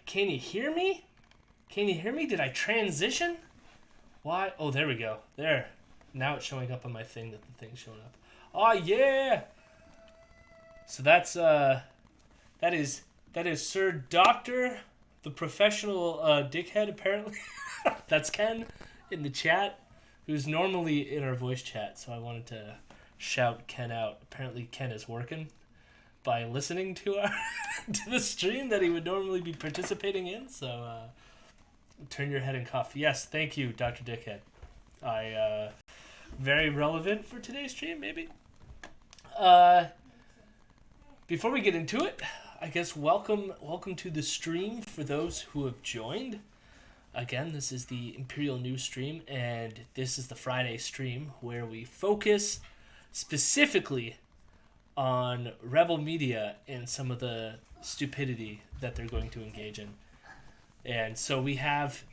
Can you hear me? Can you hear me? Did I transition? Why? Oh, there we go. There. Now it's showing up on my thing that the thing's showing up. Oh yeah. So that is Sir Doctor, the professional dickhead apparently. That's Ken in the chat, who's normally in our voice chat. So I wanted to shout Ken out. Apparently Ken is working by listening to our to the stream that he would normally be participating in. So turn your head and cough. Yes, thank you, Dr. Dickhead. Very relevant for today's stream, maybe. Before we get into it, I guess welcome to the stream for those who have joined. Again, this is the Imperial News stream, and this is the Friday stream where we focus specifically on Rebel Media and some of the stupidity that they're going to engage in. And so we have...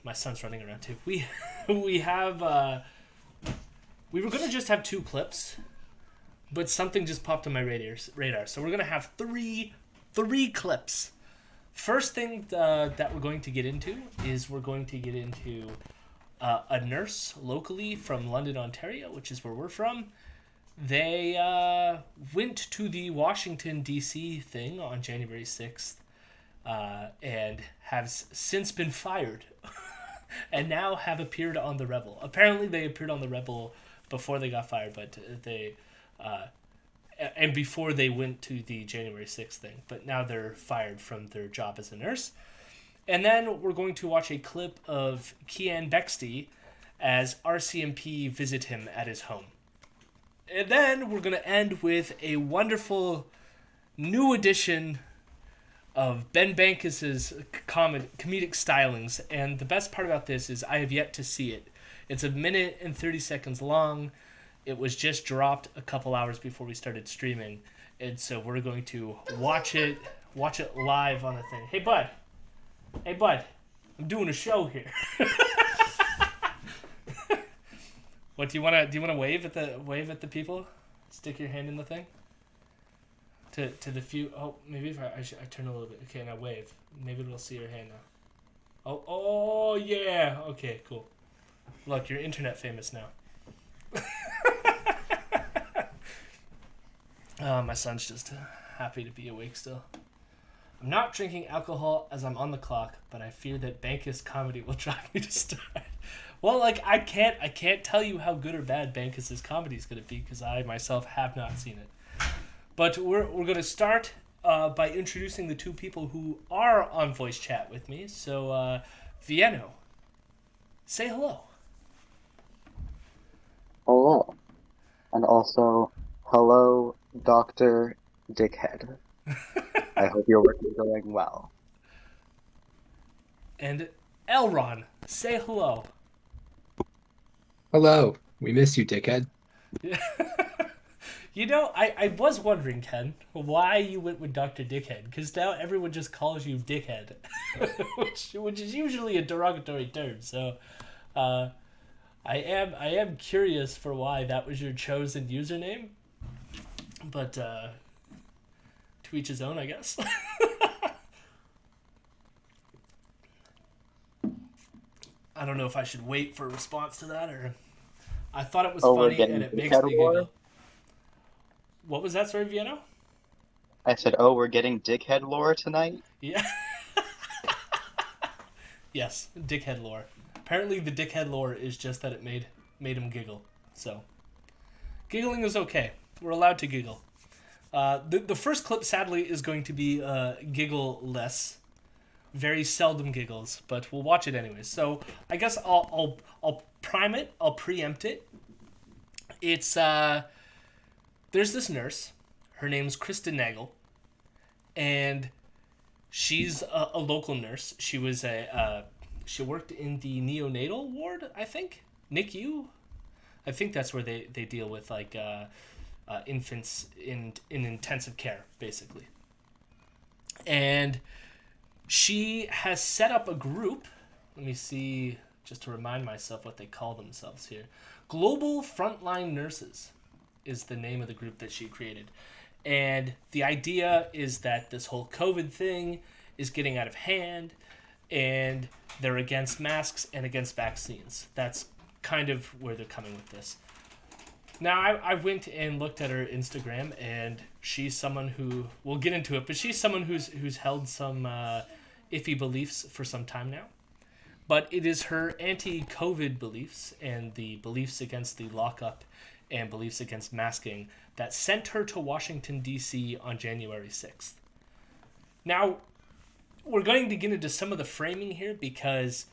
My son's running around too. We have... we were going to just have 2 clips, but something just popped on my radar. So we're going to have three clips. First thing that we're going to get into is we're going to get into a nurse locally from London, Ontario, which is where we're from. They went to the Washington, D.C. thing on January 6th and have since been fired and now have appeared on The Rebel. Apparently they appeared on The Rebel before they got fired, but they... and before they went to the January 6th thing. But now they're fired from their job as a nurse. And then we're going to watch a clip of Keean Bexte as RCMP visit him at his home. And then we're going to end with a wonderful new edition of Ben Bankas' comedic stylings. And the best part about this is I have yet to see it. It's 1 minute and 30 seconds long. It was just dropped a couple hours before we started streaming. And so we're going to watch it live on the thing. Hey, bud. I'm doing a show here. What do you want to wave at the people? Stick your hand in the thing? To the few. Oh, maybe if I turn a little bit. Okay, now wave. Maybe they'll see your hand now. Oh yeah. Okay, cool. Look, you're internet famous now. My son's just happy to be awake still. I'm not drinking alcohol as I'm on the clock, but I fear that Bankas comedy will drive me to start. Well, like I can't tell you how good or bad Bankas' comedy is going to be because I myself have not seen it. But we're going to start by introducing the 2 people who are on voice chat with me. So, Vienno, say hello. Hello. And also, hello, Dr. Dickhead. I hope your work is going well. And Elron, say hello. Hello. We miss you, Dickhead. You know, I was wondering, Ken, why you went with Dr. Dickhead, because now everyone just calls you Dickhead, which is usually a derogatory term. So, I am curious for why that was your chosen username, but to each his own, I guess. I don't know if I should wait for a response to that, or I thought it was funny and it makes me giggle. What was that, sorry, Vienno? I said, oh, we're getting dickhead lore tonight? Yeah. Yes, dickhead lore. Apparently the dickhead lore is just that it made him giggle. So, giggling is okay. We're allowed to giggle. The first clip, sadly, is going to be giggle-less. Very seldom giggles, but we'll watch it anyways. So, I guess I'll prime it. I'll preempt it. It's, there's this nurse. Her name's Kristen Nagel. And she's a local nurse. She was she worked in the neonatal ward, I think. NICU? I think that's where they deal with, like, infants in intensive care, basically. And she has set up a group. Let me see, just to remind myself what they call themselves here. Global Frontline Nurses is the name of the group that she created. And the idea is that this whole COVID thing is getting out of hand, and they're against masks and against vaccines. That's kind of where they're coming with this. Now, I went and looked at her Instagram, and she's someone who, we'll get into it, but she's someone who's held some iffy beliefs for some time now. But it is her anti-COVID beliefs and the beliefs against the lockup and beliefs against masking that sent her to Washington, D.C. on January 6th. Now, we're going to get into some of the framing here because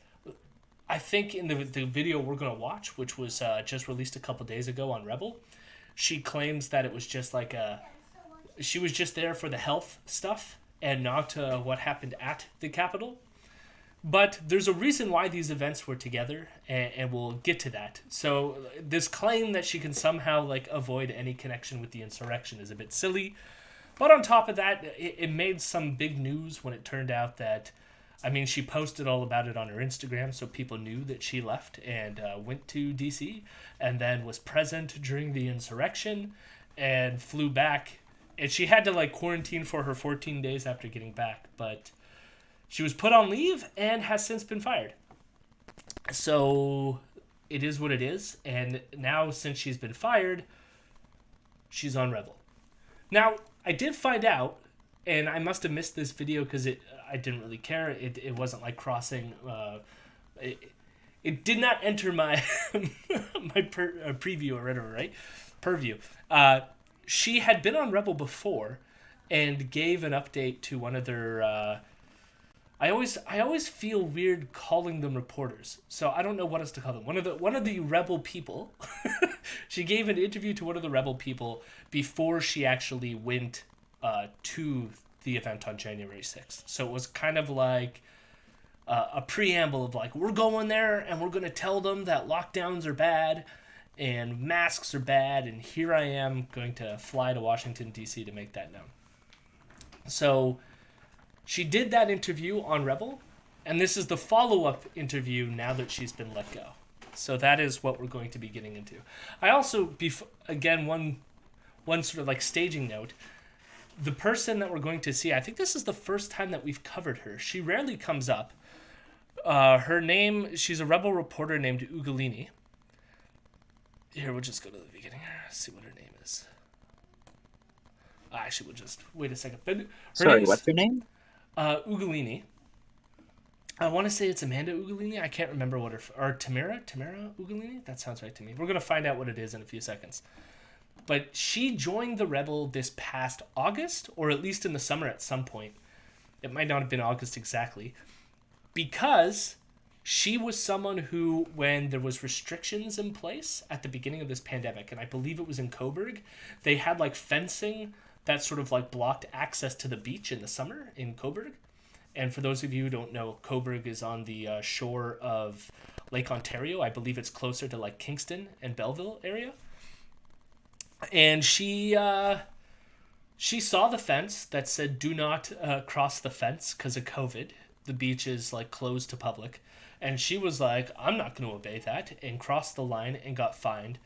I think in the video we're going to watch, which was just released a couple days ago on Rebel, she claims that it was just like she was just there for the health stuff and not what happened at the Capitol. But there's a reason why these events were together, and we'll get to that. So this claim that she can somehow like avoid any connection with the insurrection is a bit silly. But on top of that, it made some big news when it turned out that, I mean, she posted all about it on her Instagram, so people knew that she left and went to D.C. and then was present during the insurrection and flew back. And she had to like quarantine for her 14 days after getting back, but she was put on leave and has since been fired. So it is what it is. And now, since she's been fired, she's on Rebel. Now, I did find out, and I must have missed this video because I didn't really care. It wasn't like crossing. It did not enter my my preview or whatever, right? Purview. She had been on Rebel before and gave an update to one of their... I always feel weird calling them reporters, so I don't know what else to call them. One of the Rebel people. She gave an interview to one of the Rebel people before she actually went to the event on January 6th. So it was kind of like a preamble of like, we're going there and we're going to tell them that lockdowns are bad and masks are bad, and here I am going to fly to Washington, D.C. to make that known. So she did that interview on Rebel, and this is the follow-up interview now that she's been let go. So that is what we're going to be getting into. I also, again, one sort of like staging note, the person that we're going to see, I think this is the first time that we've covered her. She rarely comes up. Her name, she's a Rebel reporter named Ugolini. Here, we'll just go to the beginning, see what her name is. Actually, we'll just wait a second. But Sorry, what's her name? Ugolini. I want to say it's Amanda Ugolini. I can't remember what or Tamara Ugolini. That sounds right to me. We're gonna find out what it is in a few seconds. But she joined the Rebel this past August, or at least in the summer at some point. It might not have been August exactly, because she was someone who, when there was restrictions in place at the beginning of this pandemic, and I believe it was in Coburg, they had like fencing that sort of like blocked access to the beach in the summer in Coburg. And for those of you who don't know, Coburg is on the shore of Lake Ontario. I believe it's closer to like Kingston and Belleville area. And she saw the fence that said, do not cross the fence because of COVID. The beach is like closed to public. And she was like, I'm not going to obey that, and crossed the line and got fined.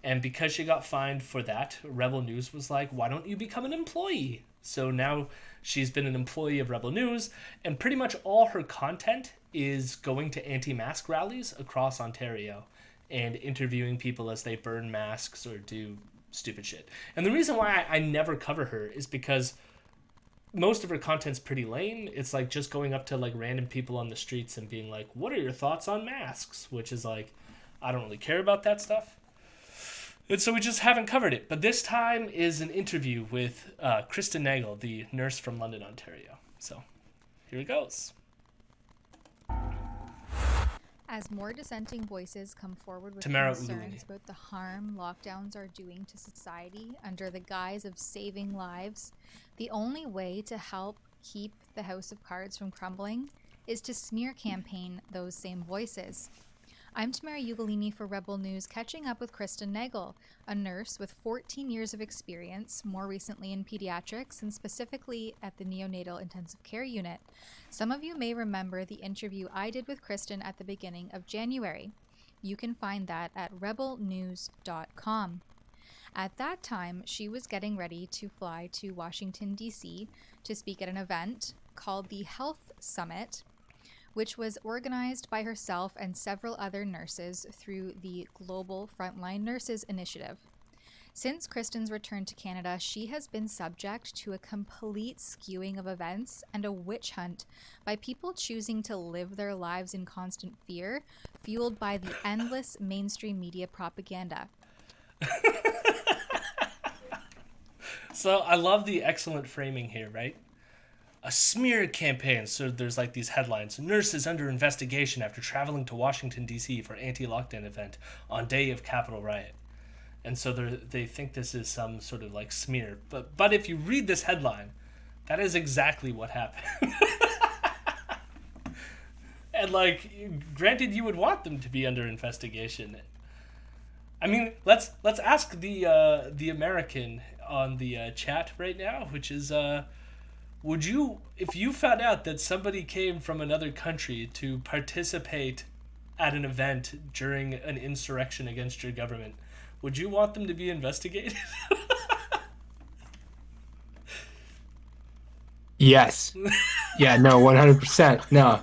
And because she got fined for that, Rebel News was like, why don't you become an employee? So now she's been an employee of Rebel News, and pretty much all her content is going to anti-mask rallies across Ontario and interviewing people as they burn masks or do stupid shit. And the reason why I never cover her is because most of her content's pretty lame. It's like just going up to like random people on the streets and being like, what are your thoughts on masks? Which is like, I don't really care about that stuff. And so we just haven't covered it. But this time is an interview with Kristen Nagel, the nurse from London, Ontario. So here it goes. As more dissenting voices come forward with Tamara concerns Ugolini. about the harm lockdowns are doing to society under the guise of saving lives, the only way to help keep the house of cards from crumbling is to smear campaign those same voices. I'm Tamara Ugolini for Rebel News, catching up with Kristen Nagel, a nurse with 14 years of experience, more recently in pediatrics and specifically at the neonatal intensive care unit. Some of you may remember the interview I did with Kristen at the beginning of January. You can find that at rebelnews.com. At that time, she was getting ready to fly to Washington, D.C. to speak at an event called the Health Summit, which was organized by herself and several other nurses through the Global Frontline Nurses Initiative. Since Kristen's return to Canada, she has been subject to a complete skewing of events and a witch hunt by people choosing to live their lives in constant fear, fueled by the endless mainstream media propaganda. So I love the excellent framing here, right? A smear campaign. So there's like these headlines: nurses under investigation after traveling to Washington, D.C. for anti-lockdown event on day of Capitol riot. And so they think this is some sort of like smear. But if you read this headline, that is exactly what happened. And like, granted, you would want them to be under investigation. I mean, let's ask the American on the chat right now, which is, would you, if you found out that somebody came from another country to participate at an event during an insurrection against your government, would you want them to be investigated? Yes. Yeah, no, 100%. No.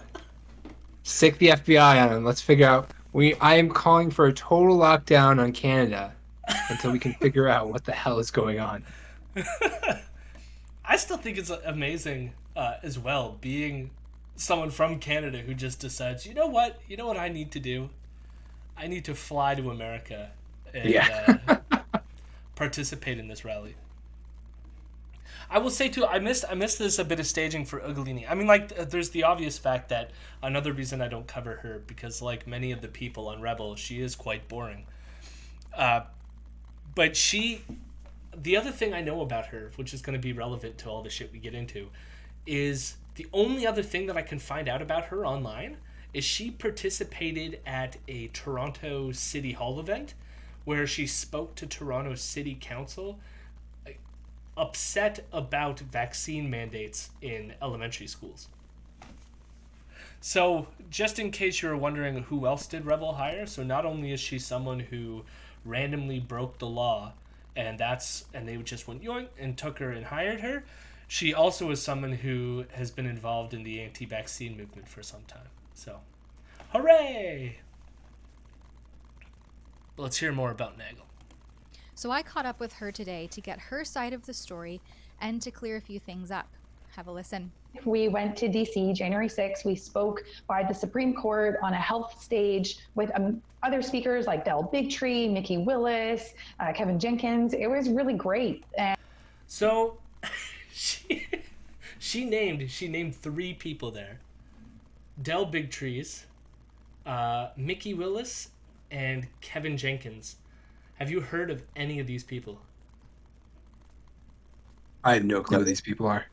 Stick the FBI on them. Let's figure out. I am calling for a total lockdown on Canada until we can figure out what the hell is going on. I still think it's amazing as well, being someone from Canada who just decides, you know what I need to do? I need to fly to America and participate in this rally. I will say too, I missed this a bit of staging for Ugolini. I mean, like, there's the obvious fact that another reason I don't cover her, because like many of the people on Rebel, she is quite boring. But the other thing I know about her, which is going to be relevant to all the shit we get into, is the only other thing that I can find out about her online is she participated at a Toronto City Hall event where she spoke to Toronto City Council, upset about vaccine mandates in elementary schools. So, just in case you were wondering who else did Rebel hire, so not only is she someone who randomly broke the law, and they just went yoink and took her and hired her, she also is someone who has been involved in the anti-vaccine movement for some time. So, hooray! Let's hear more about Nagel. So I caught up with her today to get her side of the story and to clear a few things up. Have a listen. We went to DC January 6th. We spoke by the Supreme Court on a health stage with other speakers like Del Bigtree, Nikki Willis, Kevin Jenkins. It was really great. So she named 3 people there: Del Bigtrees, Mickey Willis, and Kevin Jenkins. Have you heard of any of these people? I have no clue who these people are.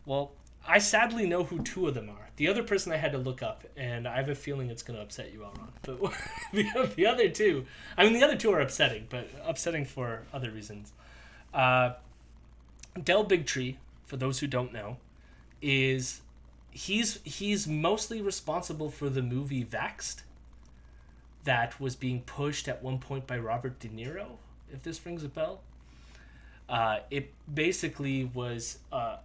Well, I sadly know who 2 of them are. The other person I had to look up, and I have a feeling it's going to upset you all, Ron. But the other 2, I mean, the other 2 are upsetting, but upsetting for other reasons. Del Bigtree, for those who don't know, he's mostly responsible for the movie Vaxxed, that was being pushed at one point by Robert De Niro, if this rings a bell. It basically was a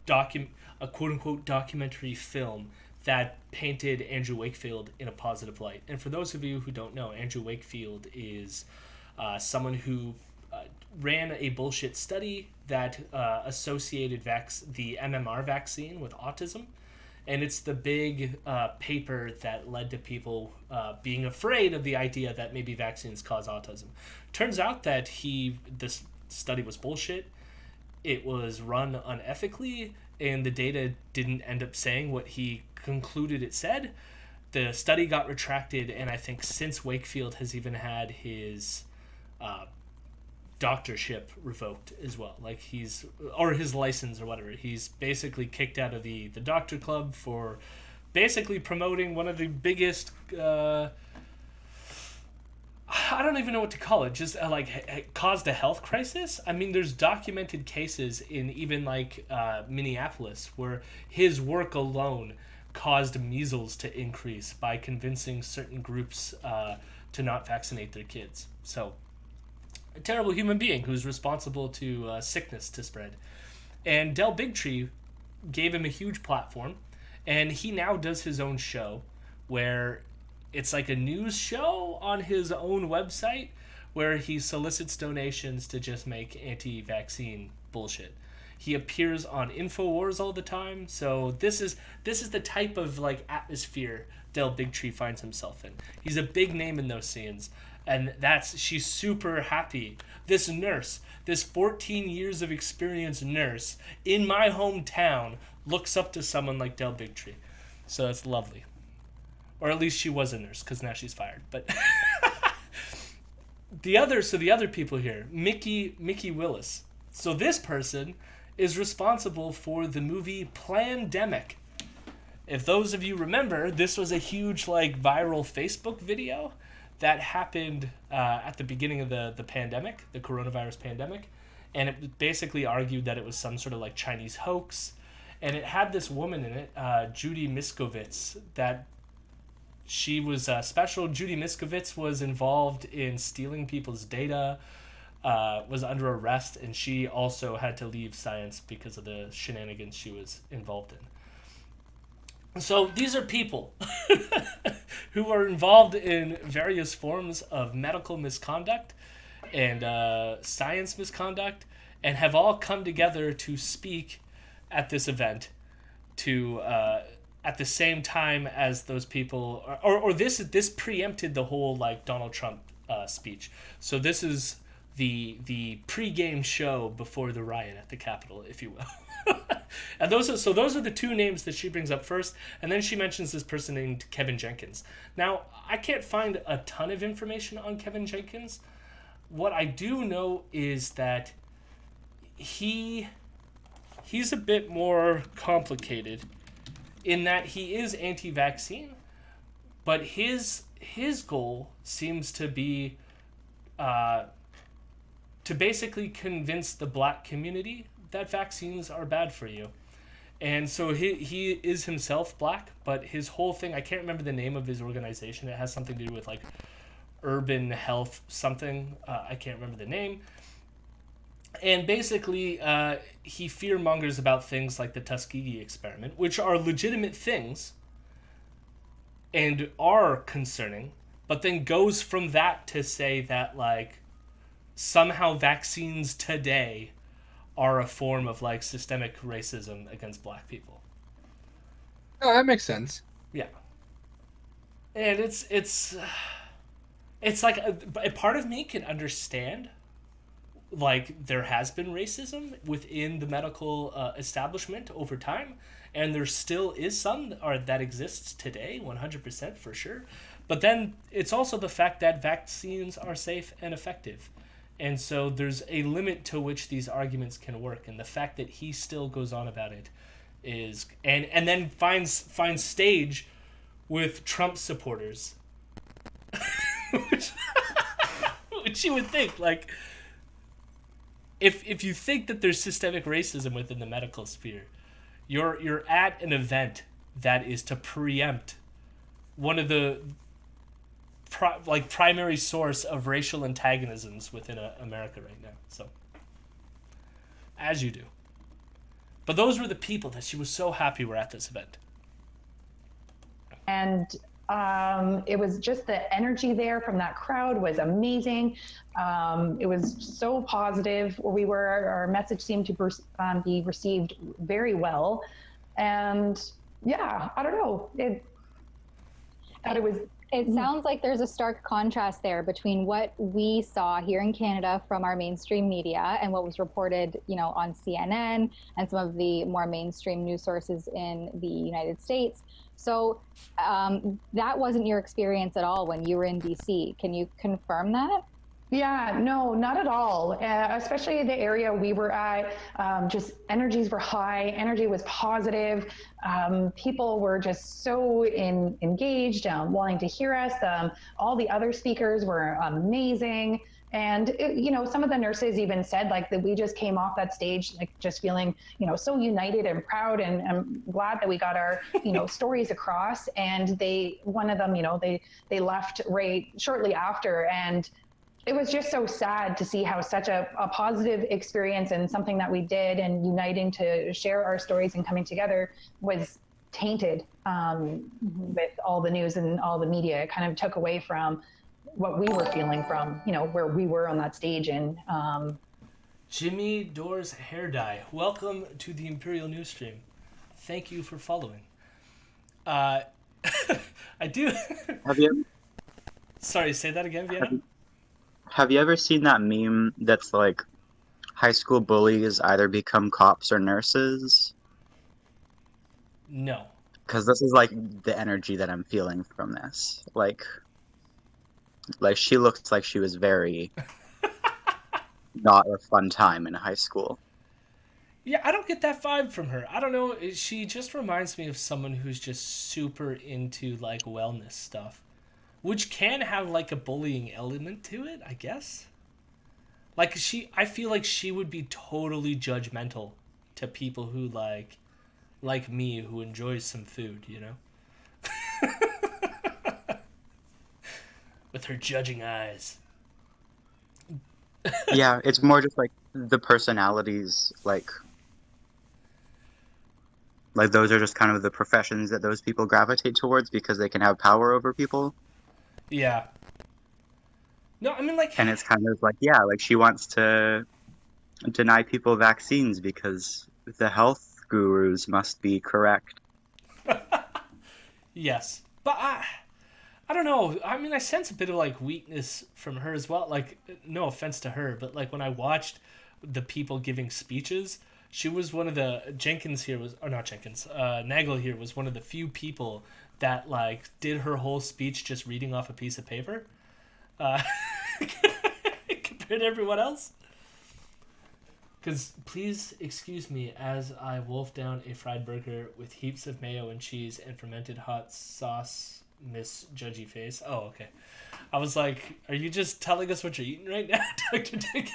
quote-unquote documentary film that painted Andrew Wakefield in a positive light. And for those of you who don't know, Andrew Wakefield is someone who ran a bullshit study that associated the MMR vaccine with autism. And it's the big paper that led to people being afraid of the idea that maybe vaccines cause autism. Turns out that this study was bullshit. It was run unethically, and the data didn't end up saying what he concluded it said. The study got retracted, and I think since Wakefield has even had his doctorship revoked as well, like his license or whatever. He's basically kicked out of the doctor club for basically promoting one of the biggest I don't even know what to call it, just caused a health crisis. I mean, there's documented cases in even like Minneapolis where his work alone caused measles to increase by convincing certain groups to not vaccinate their kids. So a terrible human being who's responsible to sickness to spread. And Del Bigtree gave him a huge platform, and he now does his own show where it's like a news show on his own website where he solicits donations to just make anti-vaccine bullshit. He appears on InfoWars all the time, so this is the type of like atmosphere Del Bigtree finds himself in. He's a big name in those scenes, and she's super happy. This nurse, this 14 years of experience nurse in my hometown looks up to someone like Del Bigtree. So it's lovely. Or at least she was a nurse, because now she's fired. But the other people here, Mickey Willis. So this person is responsible for the movie Plandemic. If those of you remember, this was a huge like viral Facebook video that happened at the beginning of the pandemic, the coronavirus pandemic, and it basically argued that it was some sort of like Chinese hoax, and it had this woman in it, Judy Miskovitz, that she was special. Judy Miskovitz was involved in stealing people's data, was under arrest, and she also had to leave science because of the shenanigans she was involved in. So these are people who are involved in various forms of medical misconduct and science misconduct, and have all come together to speak at this event to at the same time as those people, or this preempted the whole like Donald Trump speech. So this is the pregame show before the riot at the Capitol, if you will. And those are the two names that she brings up first, and then she mentions this person named Kevin Jenkins. Now, I can't find a ton of information on Kevin Jenkins. What I do know is that he's a bit more complicated in that he is anti-vaccine, but his goal seems to be to basically convince the black community that vaccines are bad for you. And so he is himself black, but his whole thing, I can't remember the name of his organization. It has something to do with like urban health something. I can't remember the name. And basically, he fear-mongers about things like the Tuskegee experiment, which are legitimate things and are concerning, but then goes from that to say that like somehow vaccines today are a form of like systemic racism against black people. Oh, that makes sense. Yeah. And it's like a part of me can understand like there has been racism within the medical establishment over time, and there still is some that exists today, 100% for sure. But then it's also the fact that vaccines are safe and effective. And so there's a limit to which these arguments can work, and the fact that he still goes on about it is and then finds stage with Trump supporters, which you would think like if you think that there's systemic racism within the medical sphere, you're at an event that is to preempt one of the primary source of racial antagonisms within America right now. So, as you do. But those were the people that she was so happy were at this event. And it was just the energy there from that crowd was amazing. It was so positive. Our message seemed to be received very well. And yeah, I don't know. It sounds like there's a stark contrast there between what we saw here in Canada from our mainstream media and what was reported, on CNN and some of the more mainstream news sources in the United States. So that wasn't your experience at all when you were in DC. Can you confirm that? Yeah, no, not at all. Especially the area we were at, just energies were high, energy was positive. People were just so engaged, wanting to hear us. All the other speakers were amazing. And, some of the nurses even said that we just came off that stage, just feeling, so united and proud, and I'm glad that we got our, stories across. And one of them, they left right shortly after, and it was just so sad to see how such a positive experience and something that we did and uniting to share our stories and coming together was tainted with all the news and all the media. It kind of took away from what we were feeling from, where we were on that stage. And Jimmy Doors Hair Dye, welcome to the Imperial News Stream. Thank you for following. I do. Have you Sorry, say that again, Vienna. have you ever seen that meme that's like high school bullies either become cops or nurses? No. Because this is like the energy that I'm feeling from this. Like she looks like she was very not a fun time in high school. Yeah, I don't get that vibe from her. I don't know. She just reminds me of someone who's just super into like wellness stuff, which can have like a bullying element to it, I guess. Like I feel like she would be totally judgmental to people who like me, who enjoys some food, with her judging eyes. Yeah, it's more just like the personalities, like those are just kind of the professions that those people gravitate towards because they can have power over people. Yeah. No, I mean, like... And it's kind of like, yeah, like she wants to deny people vaccines because the health gurus must be correct. Yes. But I don't know. I mean, I sense a bit of, like, weakness from her as well. Like, no offense to her, but, like, when I watched the people giving speeches, she was one of the... Nagel here was one of the few people that, like, did her whole speech just reading off a piece of paper. Compared to everyone else. Because please excuse me as I wolf down a fried burger with heaps of mayo and cheese and fermented hot sauce, Miss Judgy Face. Oh, okay. I was like, are you just telling us what you're eating right now, Dr. Dick?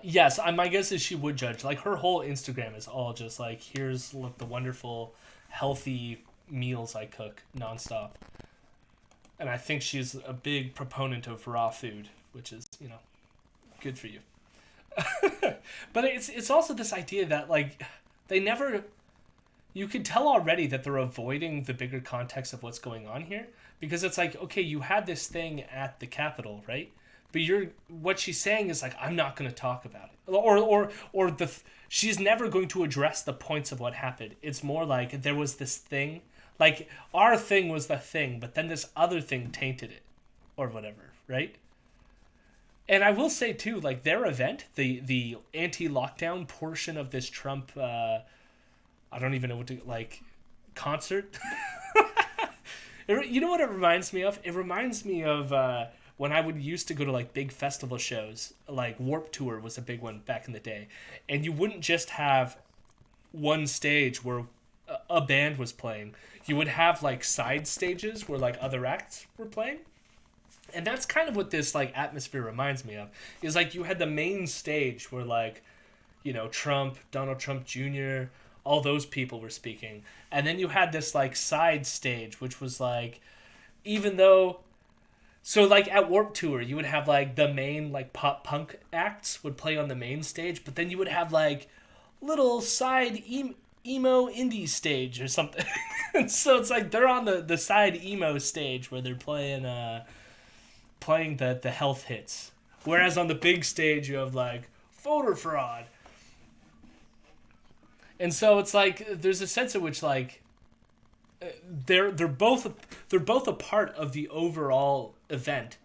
Yes, my guess is she would judge. Like, her whole Instagram is all just like, here's the wonderful, healthy meals I cook nonstop. And I think she's a big proponent of raw food, which is, good for you. But it's also this idea that, like, they never... You can tell already that they're avoiding the bigger context of what's going on here. Because it's like, okay, you had this thing at the Capitol, right? But what she's saying is, like, I'm not going to talk about it. She's never going to address the points of what happened. It's more like there was this thing... Like, our thing was the thing, but then this other thing tainted it. Or whatever, right? And I will say, too, like, their event, the anti-lockdown portion of this Trump, I don't even know what to, like, concert? You know what it reminds me of? It reminds me of when I used to go to, like, big festival shows. Like, Warped Tour was a big one back in the day. And you wouldn't just have one stage where a band was playing. You would have, like, side stages where, like, other acts were playing. And that's kind of what this, like, atmosphere reminds me of. Is, like, you had the main stage where, like, Trump, Donald Trump Jr., all those people were speaking. And then you had this, like, side stage, which was, like, even though... So, like, at Warped Tour, you would have, like, the main, like, pop-punk acts would play on the main stage, but then you would have, like, little side emo indie stage or something. So it's like they're on the side emo stage where they're playing the health hits, whereas on the big stage you have like voter fraud. And so it's like there's a sense in which like they're both a part of the overall event,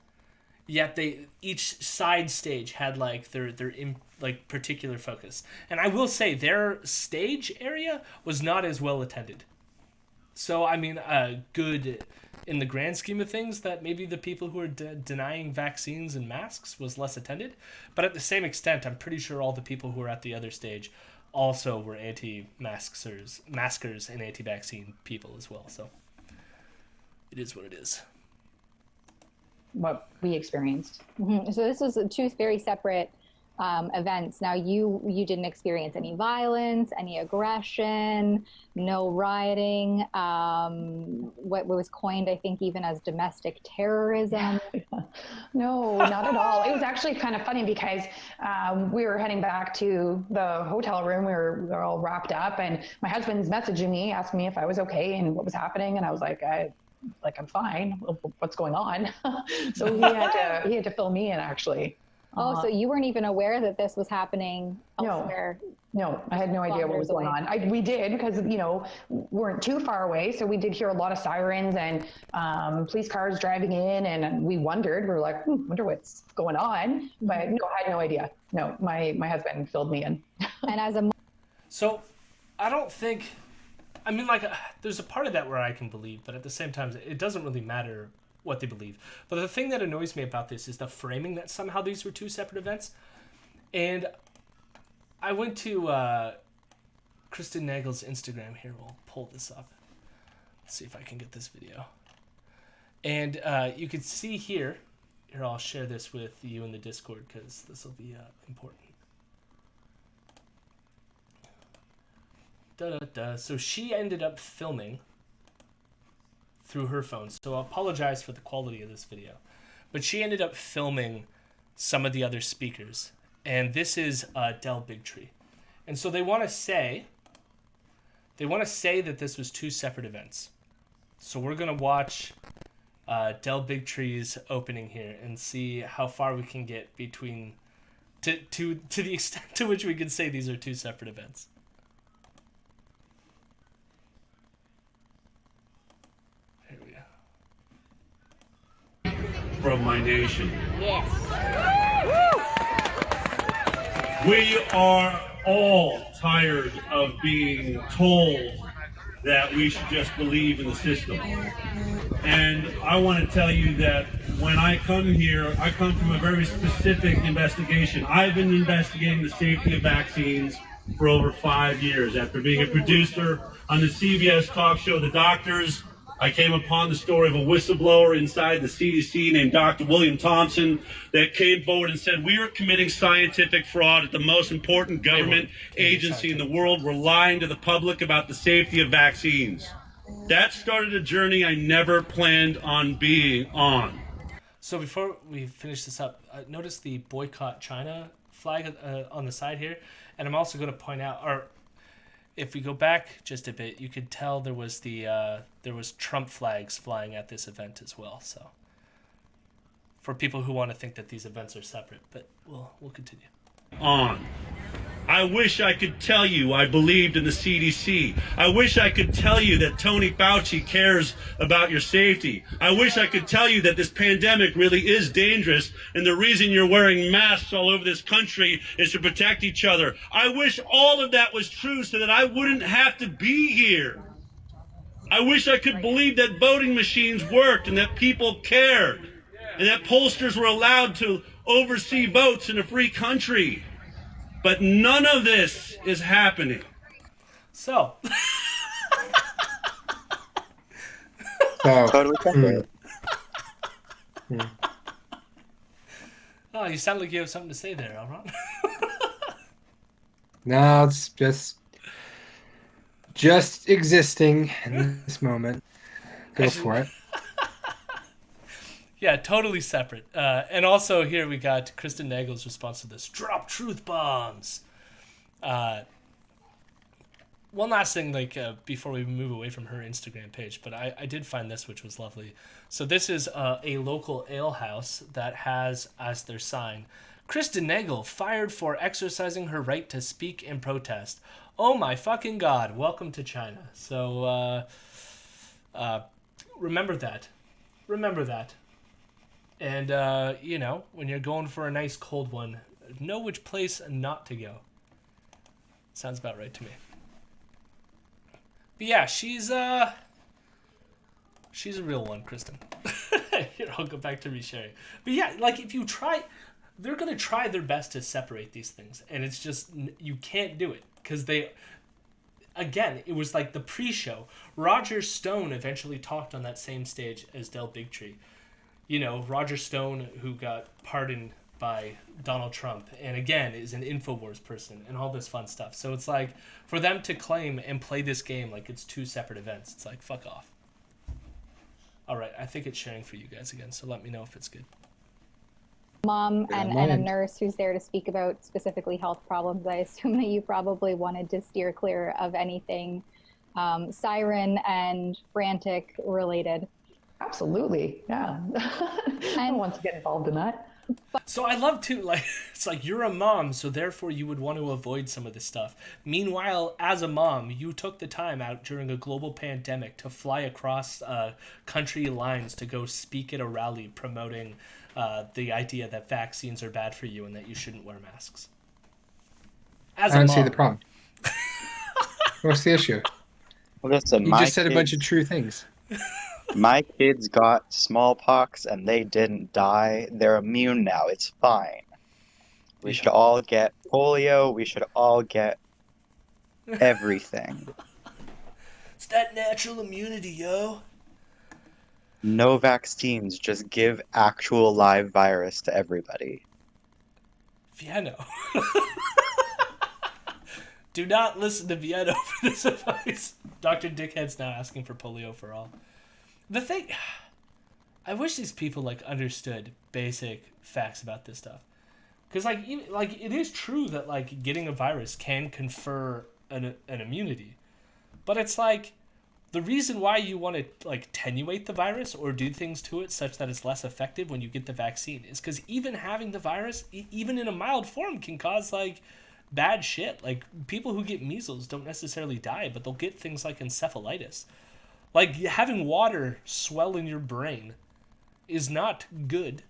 yet each side stage had like their like particular focus. And I will say their stage area was not as well attended. So I mean, good in the grand scheme of things that maybe the people who are denying vaccines and masks was less attended. But at the same extent, I'm pretty sure all the people who were at the other stage also were anti-maskers and anti-vaccine people as well. So it is what it is. What we experienced. Mm-hmm. So this was two very separate events. Now, you didn't experience any violence, any aggression, no rioting. What was coined, I think, even as domestic terrorism. No, not at all. It was actually kind of funny because we were heading back to the hotel room. We were all wrapped up, and my husband's messaging me, asking me if I was okay and what was happening, and I was like, I'm fine. What's going on? So he had to fill me in, actually. Oh, so you weren't even aware that this was happening elsewhere? No, I had no idea what was going on. We did, because, weren't too far away. So we did hear a lot of sirens and police cars driving in, and we wondered, we were like, wonder what's going on. But no, I had no idea. No, my husband filled me in. And So I don't think, I mean, like, there's a part of that where I can believe, but at the same time, it doesn't really matter what they believe. But the thing that annoys me about this is the framing that somehow these were two separate events. And I went to Kristen Nagel's Instagram here. We'll pull this up. Let's see if I can get this video. And you can see here. Here, I'll share this with you in the Discord because this will be important. So she ended up filming through her phone. So I apologize for the quality of this video. But she ended up filming some of the other speakers. And this is Del Bigtree. And so they want to say that this was two separate events. So we're going to watch Del Bigtree's opening here and see how far we can get between to the extent to which we can say these are two separate events. From my nation. Yes. We are all tired of being told that we should just believe in the system. And I want to tell you that when I come here, I come from a very specific investigation. I've been investigating the safety of vaccines for over 5 years. After being a producer on the CBS talk show, The Doctors, I came upon the story of a whistleblower inside the CDC named Dr. William Thompson that came forward and said, we are committing scientific fraud at the most important government agency in the world. We're lying to the public about the safety of vaccines. That started a journey I never planned on being on. So before we finish this up, notice the boycott China flag on the side here. And I'm also going to point out, or if we go back just a bit, you could tell there was Trump flags flying at this event as well. So for people who want to think that these events are separate, but we'll continue. I wish I could tell you I believed in the CDC. I wish I could tell you that Tony Fauci cares about your safety. I wish I could tell you that this pandemic really is dangerous and the reason you're wearing masks all over this country is to protect each other. I wish all of that was true so that I wouldn't have to be here. I wish I could believe that voting machines worked and that people cared and that pollsters were allowed to oversee votes in a free country. But none of this is happening. So. Totally separate. Oh, you sound like you have something to say there, Elron. No, it's just existing in this moment. Go for it. Yeah, totally separate. And also here we got Kristen Nagel's response to this. Drop truth bombs. One last thing, before we move away from her Instagram page, but I did find this, which was lovely. So this is a local ale house that has as their sign, Kristen Nagel fired for exercising her right to speak and protest. Oh my fucking God. Welcome to China. So remember that. Remember that. And, when you're going for a nice cold one, know which place not to go. Sounds about right to me. But yeah, she's a real one, Kristen. Here, I'll go back to resharing. But yeah, if you try, they're going to try their best to separate these things. And it's just, you can't do it. Because again, it was like the pre-show. Roger Stone eventually talked on that same stage as Del Bigtree. Roger Stone, who got pardoned by Donald Trump, and again is an InfoWars person and all this fun stuff. So it's like, for them to claim and play this game like it's two separate events, it's like, fuck off. All right, I think it's sharing for you guys again, so let me know if it's good. Mom and a nurse who's there to speak about specifically health problems. I assume that you probably wanted to steer clear of anything siren and frantic related. Absolutely, yeah. I don't want to get involved in that. So I love to, like, it's like, you're a mom, so therefore you would want to avoid some of this stuff. Meanwhile, as a mom, you took the time out during a global pandemic to fly across country lines to go speak at a rally promoting the idea that vaccines are bad for you and that you shouldn't wear masks. As I don't mom, see the problem. What's the issue? Well, listen, You just said a bunch of true things. My kids got smallpox and they didn't die. They're immune now. It's fine. We should all get polio. We should all get everything. It's that natural immunity, yo. No vaccines. Just give actual live virus to everybody. Vienno. Do not listen to Vienno for this advice. Dr. Dickhead's now asking for polio for all. The thing, I wish these people like understood basic facts about this stuff, because like it is true that like getting a virus can confer an immunity, but it's like the reason why you want to like attenuate the virus or do things to it such that it's less effective when you get the vaccine is because even having the virus, even in a mild form, can cause like bad shit. Like people who get measles don't necessarily die, but they'll get things like encephalitis. Like, having water swell in your brain is not good,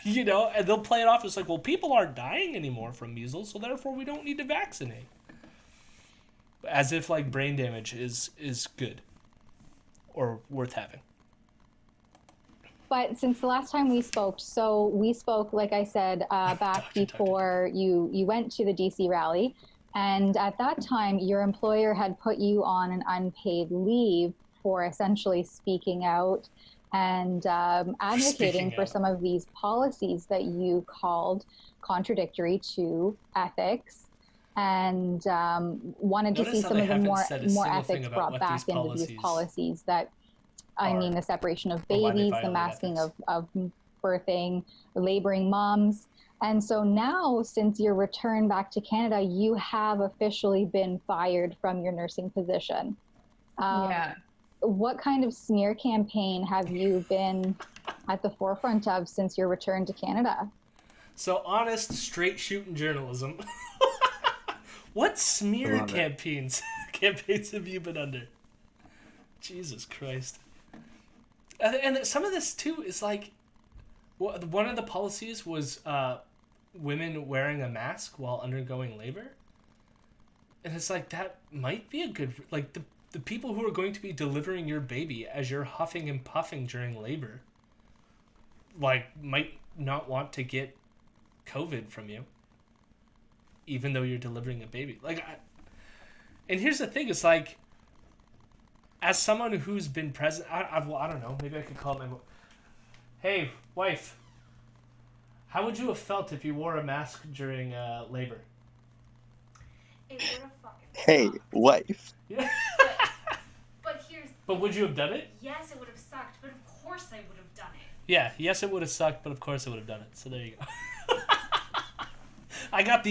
you know? And they'll play it off as like, well, people aren't dying anymore from measles, so therefore we don't need to vaccinate. As if, like, brain damage is good or worth having. But since the last time we spoke, like I said, back before you went to the DC rally, and at that time, your employer had put you on an unpaid leave for essentially speaking out and advocating for some of these policies that you called contradictory to ethics, and wanted to see some of the more ethics brought back into these policies that, I mean, the separation of babies, the masking of birthing, laboring moms. And so now, since your return back to Canada, you have officially been fired from your nursing position. What kind of smear campaign have you been at the forefront of since your return to Canada? So honest, straight shooting journalism. What smear campaigns have you been under? Jesus Christ. And some of this too is like, one of the policies was women wearing a mask while undergoing labor. And it's like, that might be a good... Like, the people who are going to be delivering your baby as you're huffing and puffing during labor, like, might not want to get COVID from you, even though you're delivering a baby. Like, and here's the thing, it's like, as someone who's been present... I don't know, maybe I could call my... Hey, wife, how would you have felt if you wore a mask during labor? It would have fucking sucked. Hey, wife. Yeah. But would you have done it? Yes, it would have sucked, but of course I would have done it. Yeah, yes, it would have sucked, but of course I would have done it. So there you go. I got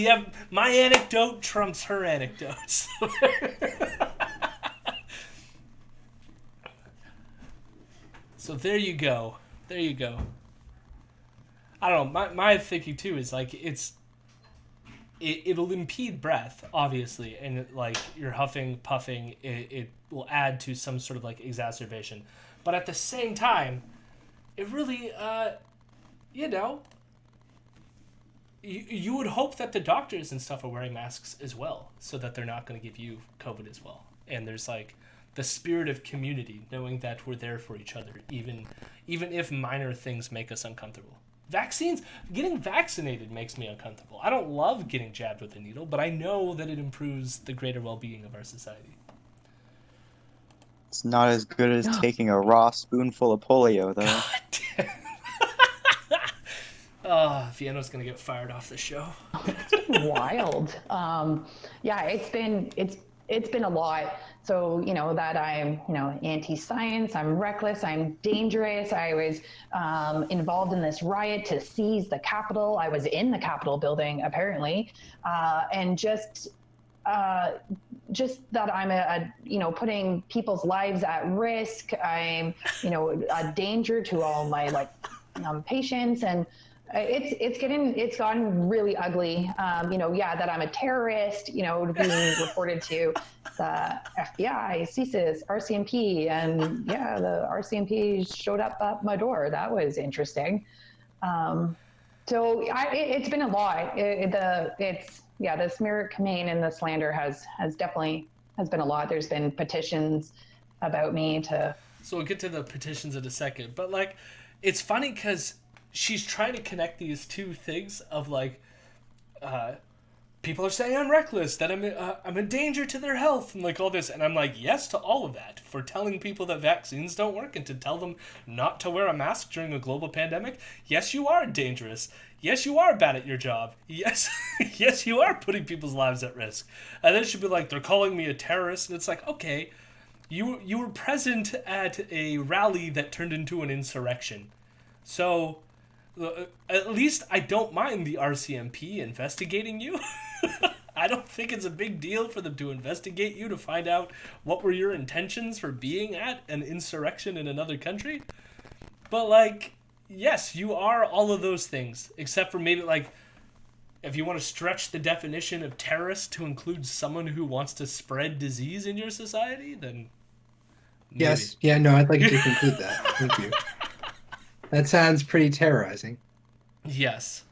my anecdote trumps her anecdotes. So there you go. There you go. I don't know. My thinking too is like it'll impede breath, obviously, and like you're huffing, puffing, it will add to some sort of like exacerbation. But at the same time, it really, you know, you would hope that the doctors and stuff are wearing masks as well, so that they're not going to give you COVID as well. And there's like the spirit of community, knowing that we're there for each other, even if minor things make us uncomfortable. Getting vaccinated makes me uncomfortable. I don't love getting jabbed with a needle, but I know that it improves the greater well-being of our society. It's not as good as taking a raw spoonful of polio, though. God damn. Oh, Vienna's gonna get fired off the show. Wild. Yeah, it's been a lot. So, that I'm, anti-science, I'm reckless, I'm dangerous. I was involved in this riot to seize the Capitol. I was in the Capitol building, apparently. And just that I'm putting people's lives at risk. I'm, a danger to all my patients, and it's gotten really ugly. That I'm a terrorist, being reported to the FBI, CSIS, RCMP, and the RCMP showed up at my door. That was interesting. It's been a lot. The smear campaign and the slander has been a lot. There's been petitions about me to. So we'll get to the petitions in a second, but it's funny because she's trying to connect these two things of people are saying I'm reckless, that I'm a danger to their health, and all this, and I'm like, yes to all of that, for telling people that vaccines don't work and to tell them not to wear a mask during a global pandemic. Yes, you are dangerous. Yes, you are bad at your job. Yes, yes, you are putting people's lives at risk. And then she'd be like, they're calling me a terrorist, and it's like, okay, you were present at a rally that turned into an insurrection, so at least I don't mind the RCMP investigating you. I don't think it's a big deal for them to investigate you to find out what were your intentions for being at an insurrection in another country. But yes, you are all of those things, except for maybe if you want to stretch the definition of terrorist to include someone who wants to spread disease in your society, then maybe. Yes. Yeah, no, I'd like you to conclude that. Thank you. That sounds pretty terrorizing. Yes.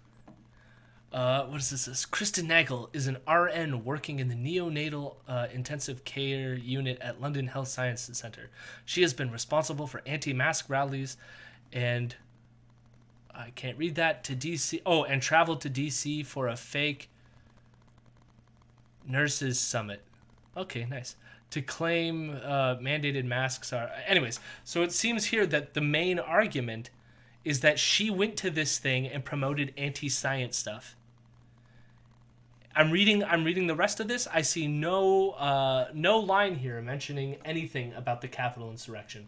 What is this? Kristen Nagel is an RN working in the neonatal intensive care unit at London Health Sciences Centre. She has been responsible for anti-mask rallies and I can't read that, to DC. Oh, and traveled to DC for a fake nurses summit. Okay, nice. To claim mandated masks are... Anyways, so it seems here that the main argument is that she went to this thing and promoted anti-science stuff. I'm reading the rest of this. I see no line here mentioning anything about the Capitol insurrection.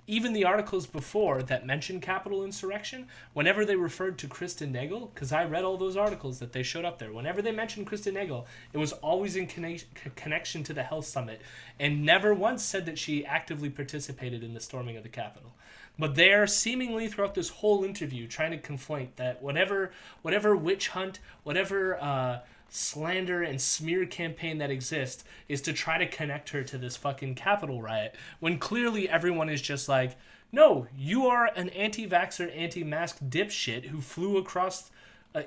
Even the articles before that mentioned Capitol insurrection, whenever they referred to Kristen Nagel, because I read all those articles that they showed up there, whenever they mentioned Kristen Nagel, it was always in connection to the Health Summit, and never once said that she actively participated in the storming of the Capitol. But they're seemingly throughout this whole interview trying to conflate that whatever witch hunt, whatever slander and smear campaign that exists is to try to connect her to this fucking Capitol riot, when clearly everyone is just like, no, you are an anti-vaxxer, anti-mask dipshit who flew across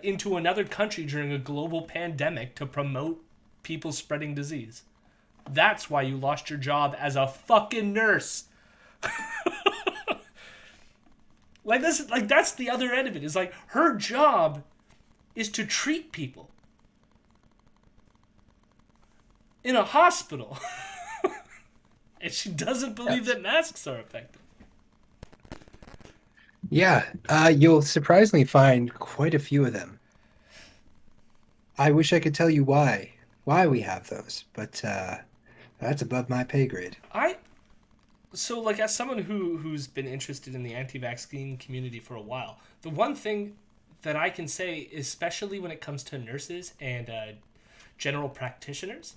into another country during a global pandemic to promote people spreading disease. That's why you lost your job as a fucking nurse. That's the other end of it. Is her job is to treat people in a hospital. And she doesn't believe that masks are effective. Yeah, you'll surprisingly find quite a few of them. I wish I could tell you why we have those, but that's above my pay grade. So, as someone who's been interested in the anti-vaccine community for a while, the one thing that I can say, especially when it comes to nurses and general practitioners,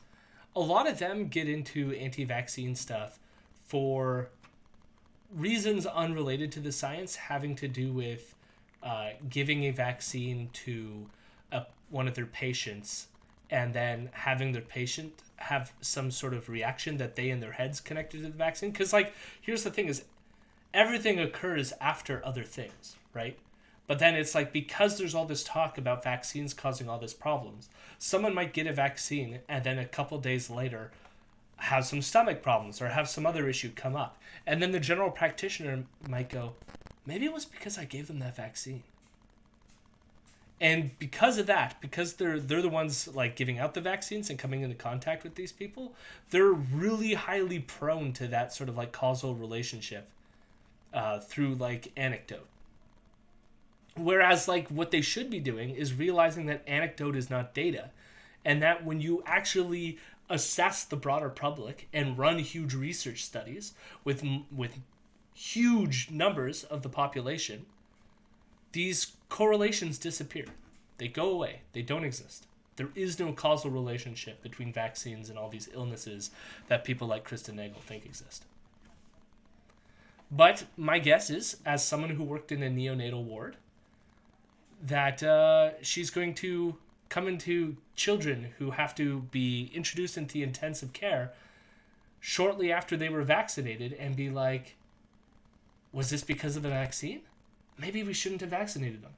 a lot of them get into anti-vaccine stuff for reasons unrelated to the science, having to do with giving a vaccine to one of their patients and then having their patient have some sort of reaction that they in their heads connected to the vaccine. Because, here's the thing is, everything occurs after other things, right? But then it's because there's all this talk about vaccines causing all these problems, someone might get a vaccine and then a couple days later have some stomach problems or have some other issue come up. And then the general practitioner might go, maybe it was because I gave them that vaccine. And because of that, because they're the ones giving out the vaccines and coming into contact with these people, they're really highly prone to that sort of causal relationship through anecdote. Whereas, like, what they should be doing is realizing that anecdote is not data, and that when you actually assess the broader public and run huge research studies with huge numbers of the population, these correlations disappear. They go away. They don't exist. There is no causal relationship between vaccines and all these illnesses that people like Kristen Nagel think exist. But my guess is, as someone who worked in a neonatal ward, that she's going to come into children who have to be introduced into intensive care shortly after they were vaccinated and be like, was this because of the vaccine? Maybe we shouldn't have vaccinated them.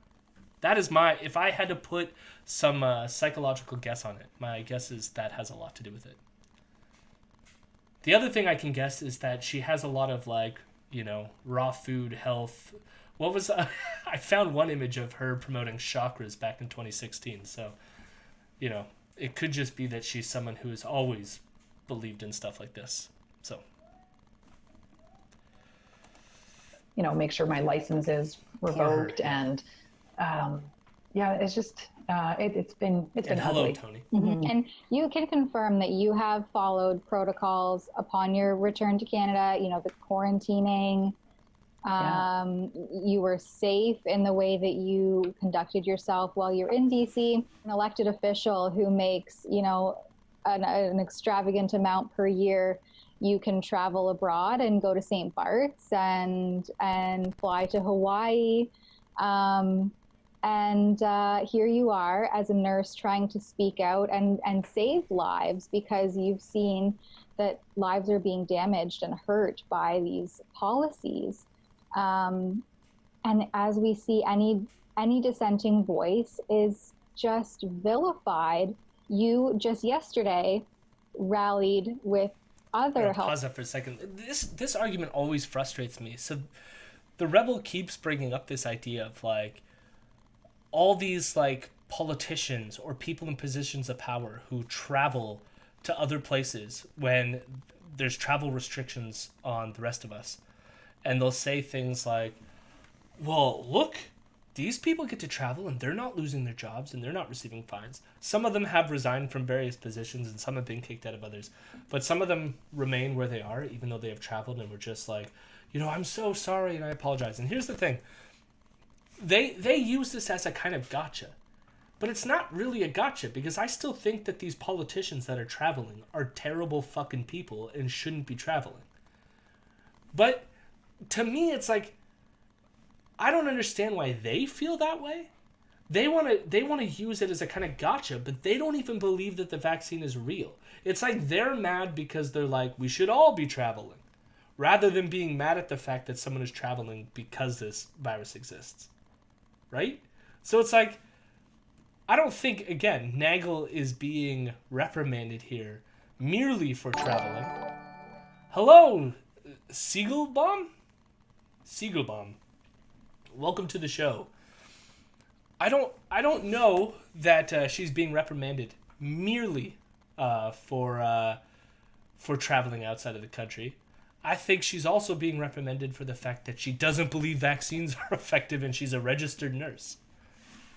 That is if I had to put some psychological guess on it, my guess is that has a lot to do with it. The other thing I can guess is that she has a lot of, like, you know, raw food, health. What was I found one image of her promoting chakras back in 2016. So, you know, it could just be that she's someone who has always believed in stuff like this. So, you know, make sure my license is revoked, and yeah, it's just it's been hello, ugly. Tony. Mm-hmm. And you can confirm that you have followed protocols upon your return to Canada. You know, the quarantining. You were safe in the way that you conducted yourself while you're in BC. An elected official who makes, you know, an extravagant amount per year, you can travel abroad and go to St. Bart's and fly to Hawaii. And here you are as a nurse trying to speak out and save lives, because you've seen that lives are being damaged and hurt by these policies. And as we see, any dissenting voice is just vilified. You just yesterday rallied with other health. Pause that for a second. This argument always frustrates me. So the Rebel keeps bringing up this idea of, like, all these, like, politicians or people in positions of power who travel to other places when there's travel restrictions on the rest of us. And they'll say things like, well, look, these people get to travel and they're not losing their jobs and they're not receiving fines. Some of them have resigned from various positions and some have been kicked out of others. But some of them remain where they are, even though they have traveled, and were just like, you know, I'm so sorry and I apologize. And here's the thing. They use this as a kind of gotcha. But it's not really a gotcha, because I still think that these politicians that are traveling are terrible fucking people and shouldn't be traveling. But to me, it's like, I don't understand why they feel that way. They want to use it as a kind of gotcha, but they don't even believe that the vaccine is real. It's like they're mad because they're like, we should all be traveling, rather than being mad at the fact that someone is traveling because this virus exists. Right? So it's like, I don't think, again, Nagel is being reprimanded here merely for traveling. Hello, Siegelbaum? Siegelbaum. Welcome to the show. I don't know that she's being reprimanded merely for traveling outside of the country. I think she's also being reprimanded for the fact that she doesn't believe vaccines are effective and she's a registered nurse.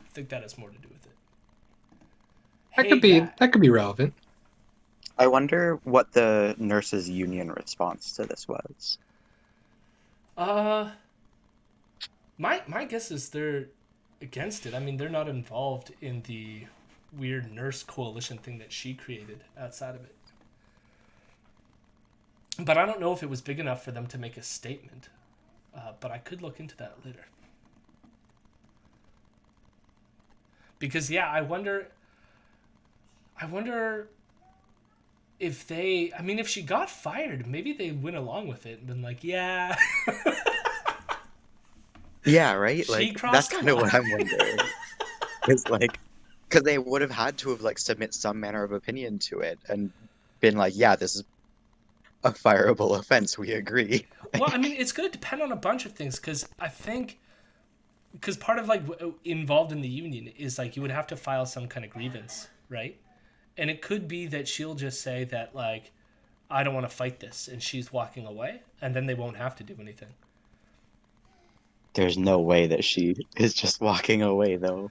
I think that has more to do with it. That could be relevant. I wonder what the nurses' union response to this was. My guess is they're against it. I mean, they're not involved in the weird nurse coalition thing that she created outside of it. But I don't know if it was big enough for them to make a statement. But I could look into that later. Because, yeah, I wonder if they... I mean, if she got fired, maybe they went along with it and been like, yeah... Yeah, right? Like, that's kind of what I'm wondering. It's like, because they would have had to have, like, submit some manner of opinion to it and been like, yeah, this is a fireable offense, we agree. Well, I mean, it's going to depend on a bunch of things, because I think... Because part of, like, involved in the union is, like, you would have to file some kind of grievance, right? And it could be that she'll just say that, like, I don't want to fight this, and she's walking away, and then they won't have to do anything. There's no way that she is just walking away, though.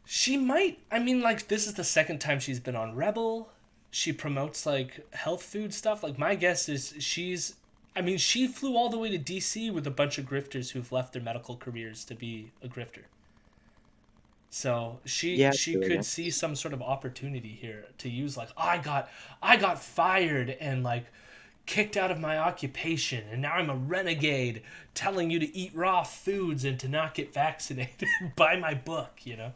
She might. I mean, like, this is the second time she's been on Rebel. She promotes, like, health food stuff. Like, my guess is she flew all the way to DC with a bunch of grifters who've left their medical careers to be a grifter. So she could see some sort of opportunity here to use, like, I got fired and, like, kicked out of my occupation, and now I'm a renegade telling you to eat raw foods and to not get vaccinated. Buy my book, you know?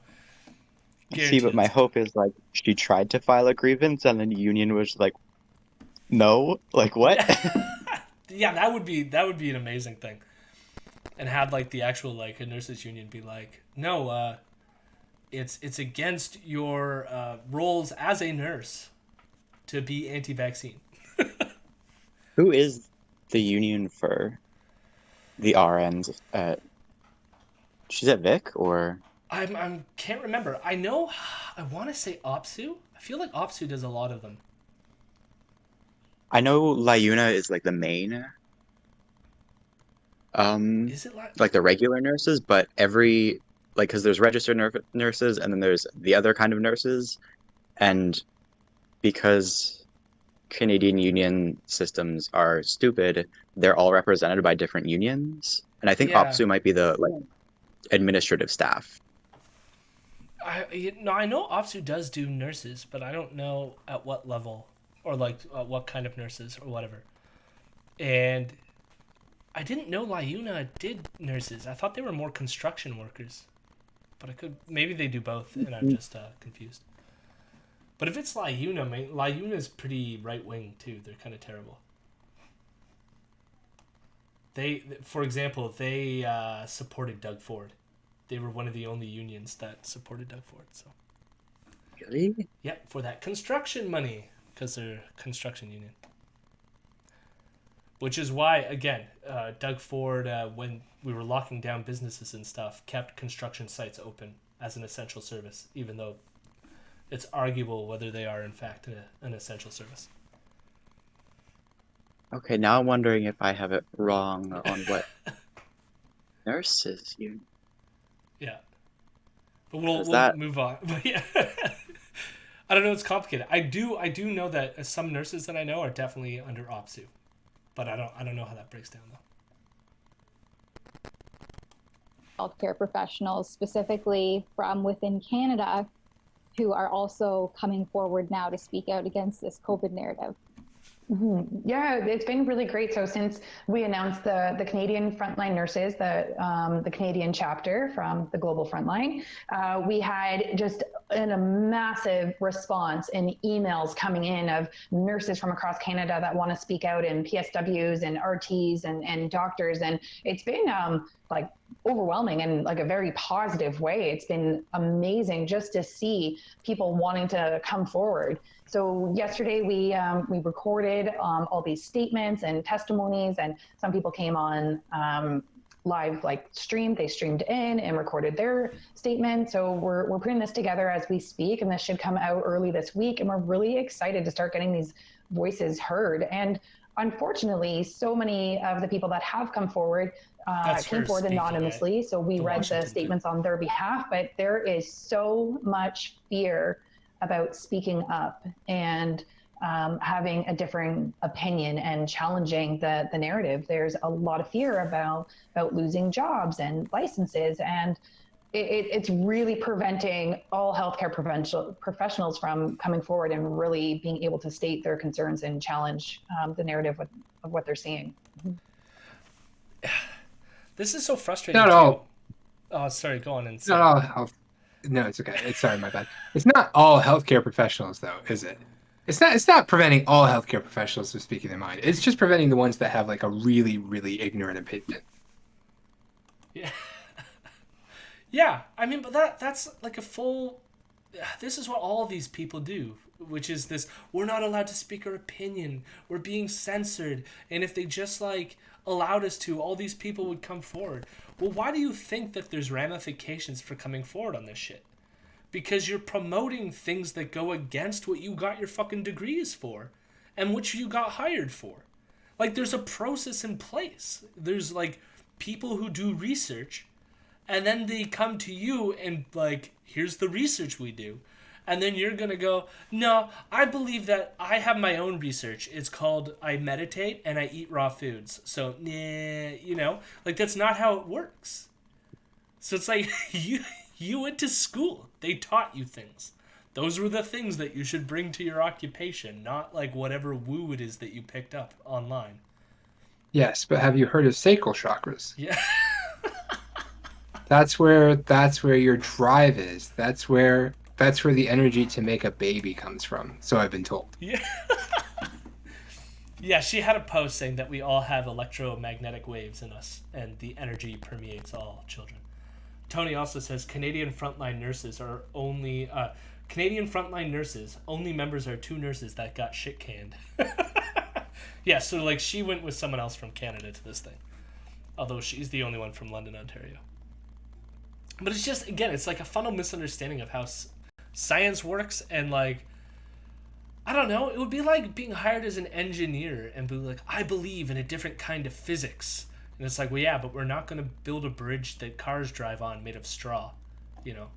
See, but my hope is, like, she tried to file a grievance and then the union was like, no? Like, what? Yeah, that would be an amazing thing. And have, like, the actual, like, a nurses union be like, no, it's against your roles as a nurse to be anti-vaccine. Who is the union for the RNs at... She's at Vic, or... I can't remember. I know, I want to say OPSU. I feel like OPSU does a lot of them. I know LIUNA is, like, the main... Is it like the regular nurses, but every... Like, because there's registered nurses, and then there's the other kind of nurses, and because Canadian union systems are stupid, they're all represented by different unions, and I think OPSU might be the, like, administrative staff. I know OPSU does do nurses, but I don't know at what level or, like, what kind of nurses or whatever. And I didn't know LIUNA did nurses. I thought they were more construction workers. But maybe they do both, and I'm just confused. But if it's LIUNA, LIUNA's pretty right-wing, too. They're kind of terrible. For example, they supported Doug Ford. They were one of the only unions that supported Doug Ford. So. Really? Yep, for that construction money, because they're a construction union. Which is why, again, Doug Ford, when we were locking down businesses and stuff, kept construction sites open as an essential service, even though it's arguable whether they are, in fact, an essential service. Okay, now I'm wondering if I have it wrong on what nurses you... Yeah. But we'll move on. But yeah. I don't know, it's complicated. I do know that some nurses that I know are definitely under OPSU. But I don't know how that breaks down, though. Healthcare professionals, specifically from within Canada, who are also coming forward now to speak out against this COVID narrative. Mm-hmm. Yeah, it's been really great. So since we announced the Canadian Frontline Nurses, the Canadian chapter from the Global Frontline, we had just a massive response and emails coming in of nurses from across Canada that want to speak out, and PSWs and RTs and doctors. And it's been like overwhelming in like a very positive way. It's been amazing just to see people wanting to come forward. So yesterday we recorded all these statements and testimonies, and some people came on live, like streamed. They streamed in and recorded their statement. So we're putting this together as we speak, and this should come out early this week. And we're really excited to start getting these voices heard. And unfortunately, so many of the people that have come forward came forward anonymously. Right? So we read the statements on their behalf, but there is so much fear about speaking up and having a differing opinion and challenging the narrative. There's a lot of fear about losing jobs and licenses, and it's really preventing all healthcare professionals from coming forward and really being able to state their concerns and challenge the narrative of what they're seeing. This is so frustrating. Not all. Oh, sorry. Go on and say. Not all health. No, it's okay. Sorry, my bad. It's not all healthcare professionals, though, is it? It's not preventing all healthcare professionals from speaking their mind. It's just preventing the ones that have like a really, really ignorant opinion. Yeah. Yeah. I mean, but that's like a full. This is what all these people do, which is this: we're not allowed to speak our opinion. We're being censored, and if they just like allowed us to, all these people would come forward. Well, why do you think that there's ramifications for coming forward on this shit? Because you're promoting things that go against what you got your fucking degrees for and what you got hired for. Like, there's a process in place. There's, like, people who do research, and then they come to you and like, here's the research we do. And then you're going to go, no, I believe that I have my own research. It's called I meditate and I eat raw foods. So, like that's not how it works. So it's like you went to school. They taught you things. Those were the things that you should bring to your occupation, not like whatever woo it is that you picked up online. Yes, but have you heard of sacral chakras? Yeah. That's where your drive is. That's where the energy to make a baby comes from. So I've been told. Yeah. Yeah, she had a post saying that we all have electromagnetic waves in us, and the energy permeates all children. Tony also says Canadian frontline nurses, only members are 2 nurses that got shit canned. Yeah, so like she went with someone else from Canada to this thing, although she's the only one from London, Ontario. But it's just, again, it's like a fundamental misunderstanding of how science works, and like, I don't know, it would be like being hired as an engineer and be like, I believe in a different kind of physics. And it's like, well, yeah, but we're not going to build a bridge that cars drive on made of straw, you know?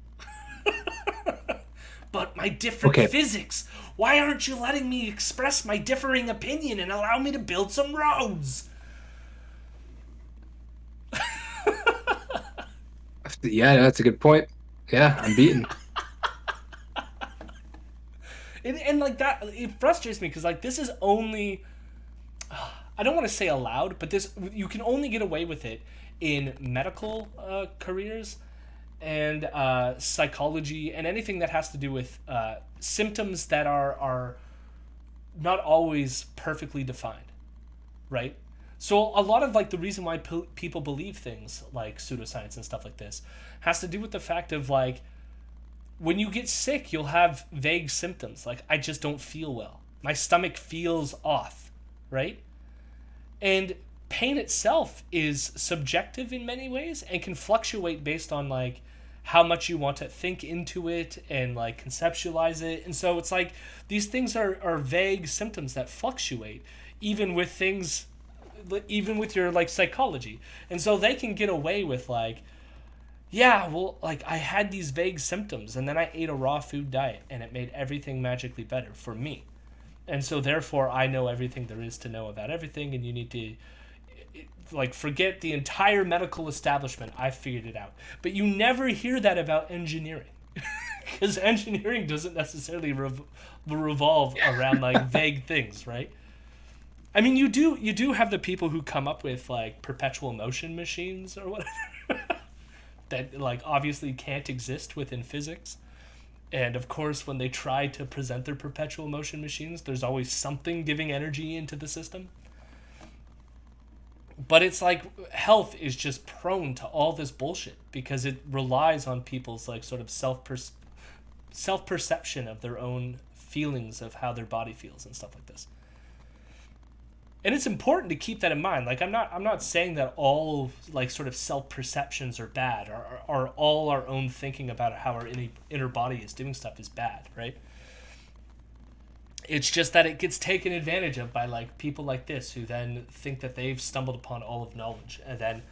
But my different physics, why aren't you letting me express my differing opinion and allow me to build some roads? Yeah, that's a good point. Yeah, I'm beaten. And like that, it frustrates me because like this is only, I don't want to say allowed, but this, you can only get away with it in medical careers and psychology and anything that has to do with symptoms that are not always perfectly defined, right? So a lot of like the reason why people believe things like pseudoscience and stuff like this has to do with the fact of like, when you get sick, you'll have vague symptoms. Like, I just don't feel well. My stomach feels off, right? And pain itself is subjective in many ways and can fluctuate based on like how much you want to think into it and like conceptualize it. And so it's like these things are vague symptoms that fluctuate even with things, even with your like psychology. And so they can get away with like, yeah, well, like I had these vague symptoms and then I ate a raw food diet and it made everything magically better for me. And so therefore I know everything there is to know about everything, and you need to like forget the entire medical establishment. I figured it out. But you never hear that about engineering. Because engineering doesn't necessarily revolve around like vague things, right? I mean, you do have the people who come up with like perpetual motion machines or whatever. That like obviously can't exist within physics. And of course, when they try to present their perpetual motion machines, there's always something giving energy into the system. But it's like health is just prone to all this bullshit because it relies on people's like sort of self-perception of their own feelings of how their body feels and stuff like this. And it's important to keep that in mind. Like I'm not saying that all like sort of self-perceptions are bad, or all our own thinking about how our inner body is doing stuff is bad, right? It's just that it gets taken advantage of by like people like this who then think that they've stumbled upon all of knowledge and then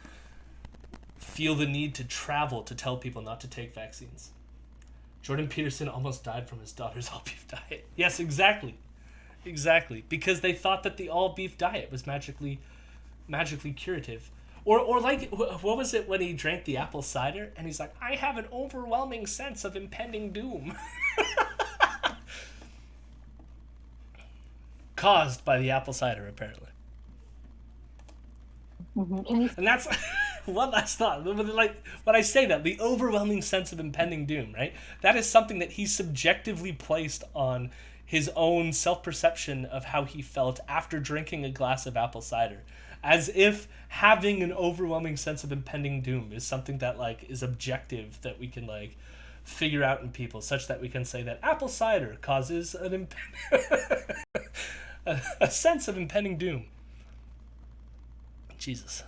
feel the need to travel to tell people not to take vaccines. Jordan Peterson almost died from his daughter's all beef diet. Yes, exactly. Exactly, because they thought that the all beef diet was magically curative, or like what was it when he drank the apple cider and he's like, I have an overwhelming sense of impending doom, caused by the apple cider apparently. Mm-hmm. And that's one last thought. Like when I say that, the overwhelming sense of impending doom, right? That is something that he subjectively placed on his own self-perception of how he felt after drinking a glass of apple cider, as if having an overwhelming sense of impending doom is something that like is objective, that we can like figure out in people, such that we can say that apple cider causes an a sense of impending doom. Jesus.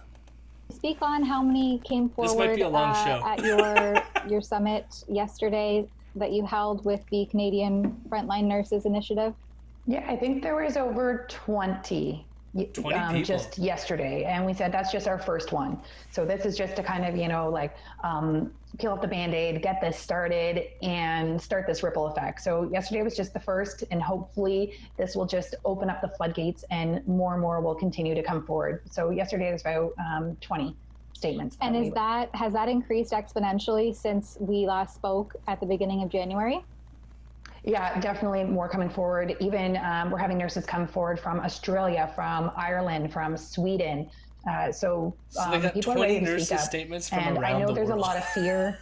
Speak on how many came forward This might be a long show. At your summit yesterday that you held with the Canadian Frontline Nurses Initiative? Yeah, I think there was over 20. 20 people. Just yesterday, and we said that's just our first one. So this is just to kind of, peel off the Band-Aid, get this started, and start this ripple effect. So yesterday was just the first, and hopefully this will just open up the floodgates, and more will continue to come forward. So yesterday was about 20 statements. And has that increased exponentially since we last spoke at the beginning of January? Yeah, definitely more coming forward. Even we're having nurses come forward from Australia, from Ireland, from Sweden. So they got people 20 are ready to nurses speak up. statements from And around I know the there's world. a lot of fear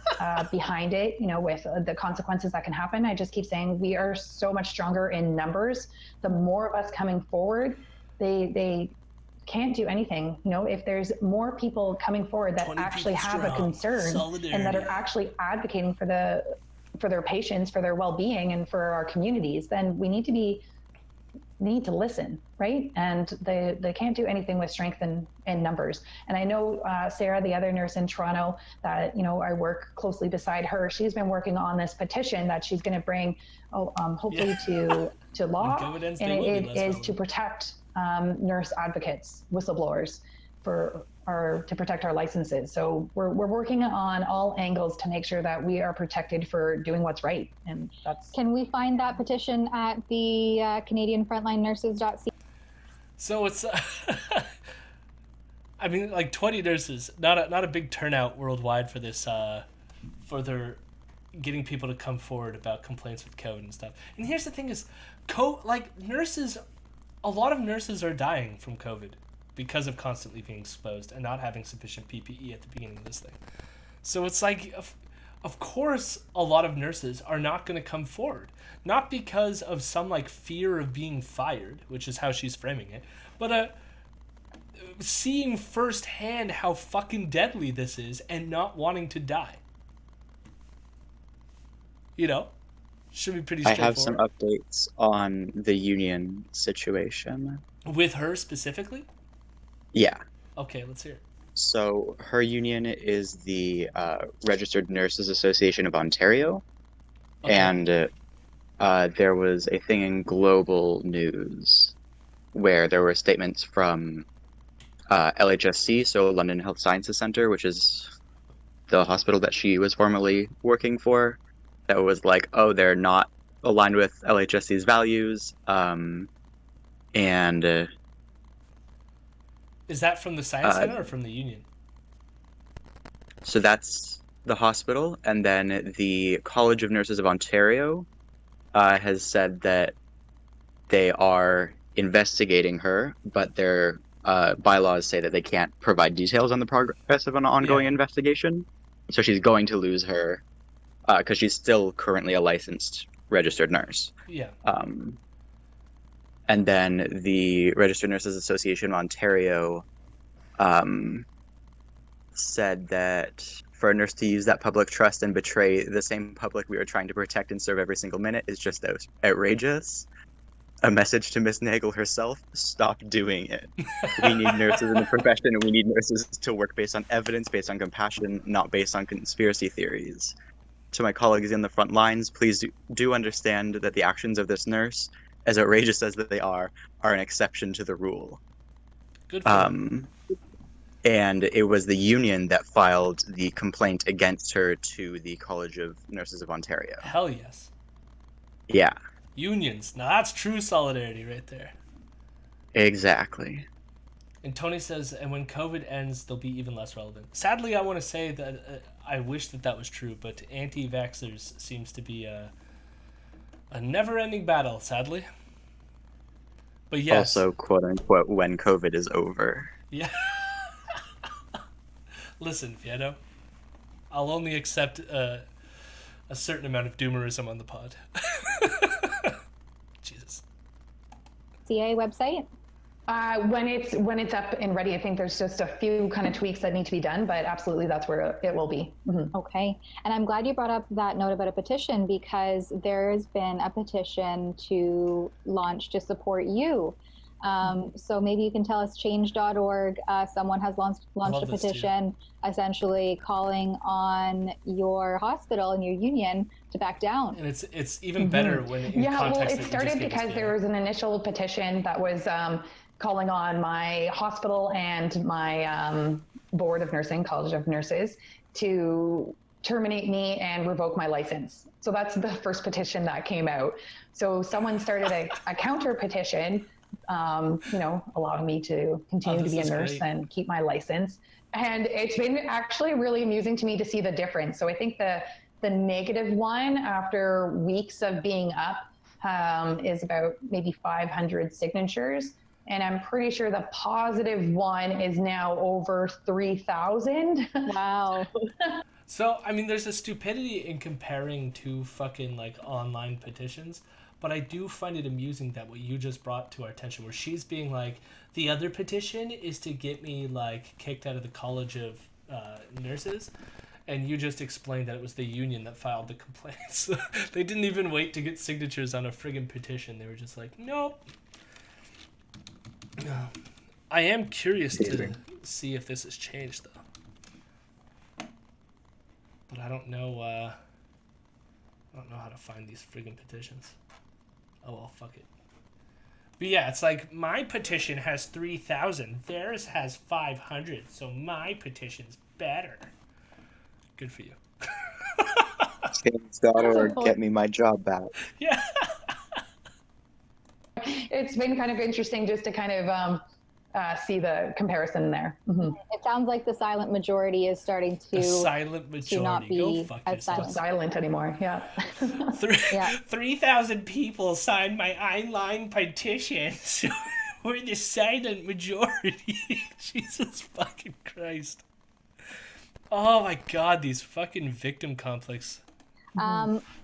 behind it, with the consequences that can happen. I just keep saying we are so much stronger in numbers. The more of us coming forward, they can't do anything. If there's more people coming forward that actually have a concern and that are actually advocating for their patients, for their well-being, and for our communities, then we need to listen, right? And they can't do anything with strength and numbers. And I know Sarah, the other nurse in Toronto that I work closely beside her, she's been working on this petition that she's going to bring hopefully to law, and it is to protect nurse advocates, whistleblowers, to protect our licenses. So we're working on all angles to make sure that we are protected for doing what's right. And that's. Can we find that petition at the Canadian Frontline Nurses.ca? So it's, 20 nurses, not a big turnout worldwide for this, for their getting people to come forward about complaints with COVID and stuff. And here's the thing is, nurses, a lot of nurses are dying from COVID because of constantly being exposed and not having sufficient PPE at the beginning of this thing. So it's like, of course, a lot of nurses are not going to come forward. Not because of some, fear of being fired, which is how she's framing it, but seeing firsthand how fucking deadly this is and not wanting to die. Should be pretty straightforward. I have some updates on the union situation. With her specifically? Yeah. Okay, let's hear it. So her union is the Registered Nurses Association of Ontario. Okay. And there was a thing in Global News where there were statements from LHSC, so London Health Sciences Centre, which is the hospital that she was formerly working for, that was like, oh, they're not aligned with LHSC's values. Is that from the Science Center or from the union? So that's the hospital, and then the College of Nurses of Ontario has said that they are investigating her, but their bylaws say that they can't provide details on the progress of an ongoing investigation. So she's going to lose her because she's still currently a licensed registered nurse. Yeah. And then the Registered Nurses Association of Ontario said that for a nurse to use that public trust and betray the same public we are trying to protect and serve every single minute is just outrageous. A message to Miss Nagel herself: stop doing it. We need nurses in the profession, and we need nurses to work based on evidence, based on compassion, not based on conspiracy theories. To my colleagues in the front lines, please do understand that the actions of this nurse, as outrageous as they are an exception to the rule. Good for them. And it was the union that filed the complaint against her to the College of Nurses of Ontario. Hell yes. Yeah. Unions. Now that's true solidarity right there. Exactly. And Tony says, and when COVID ends, they'll be even less relevant. Sadly, I want to say that I wish that was true, but anti-vaxxers seems to be a never-ending battle, sadly. But yes. Also, quote-unquote, when COVID is over. Yeah. Listen, Vieto, I'll only accept a certain amount of doomerism on the pod. Jesus. CA website? When it's up and ready, I think there's just a few kind of tweaks that need to be done, but absolutely that's where it will be. Mm-hmm. Okay. And I'm glad you brought up that note about a petition, because there's been a petition to launch to support you. So maybe you can tell us, change.org, someone has launched a petition essentially calling on your hospital and your union to back down. And it's even better when in context. Well, it started because there was an initial petition that was calling on my hospital and my board of nursing, College of Nurses, to terminate me and revoke my license. So that's the first petition that came out. So someone started a counter petition, allowing me to continue to be a nurse and keep my license. And it's been actually really amusing to me to see the difference. So I think the negative one, after weeks of being up, is about maybe 500 signatures. And I'm pretty sure the positive one is now over 3,000. Wow. So, I mean, there's a stupidity in comparing two fucking, like, online petitions, but I do find it amusing that what you just brought to our attention, where she's being like, the other petition is to get me, like, kicked out of the College of Nurses, and you just explained that it was the union that filed the complaints. They didn't even wait to get signatures on a friggin' petition. They were just like, nope. I am curious to see if this has changed, though. But I don't know how to find these friggin' petitions. Oh well, fuck it. But yeah, it's like, my petition has 3,000, theirs has 500, so my petition's better. Good for you. Change.org, get me my job back. Yeah. It's been kind of interesting just to kind of see the comparison there. Mm-hmm. It sounds like the silent majority is starting to silent majority. To not be as silent anymore. Yeah. 3,000 people signed my online petition, so we're the silent majority. Jesus fucking Christ. Oh my God, these fucking victim complex.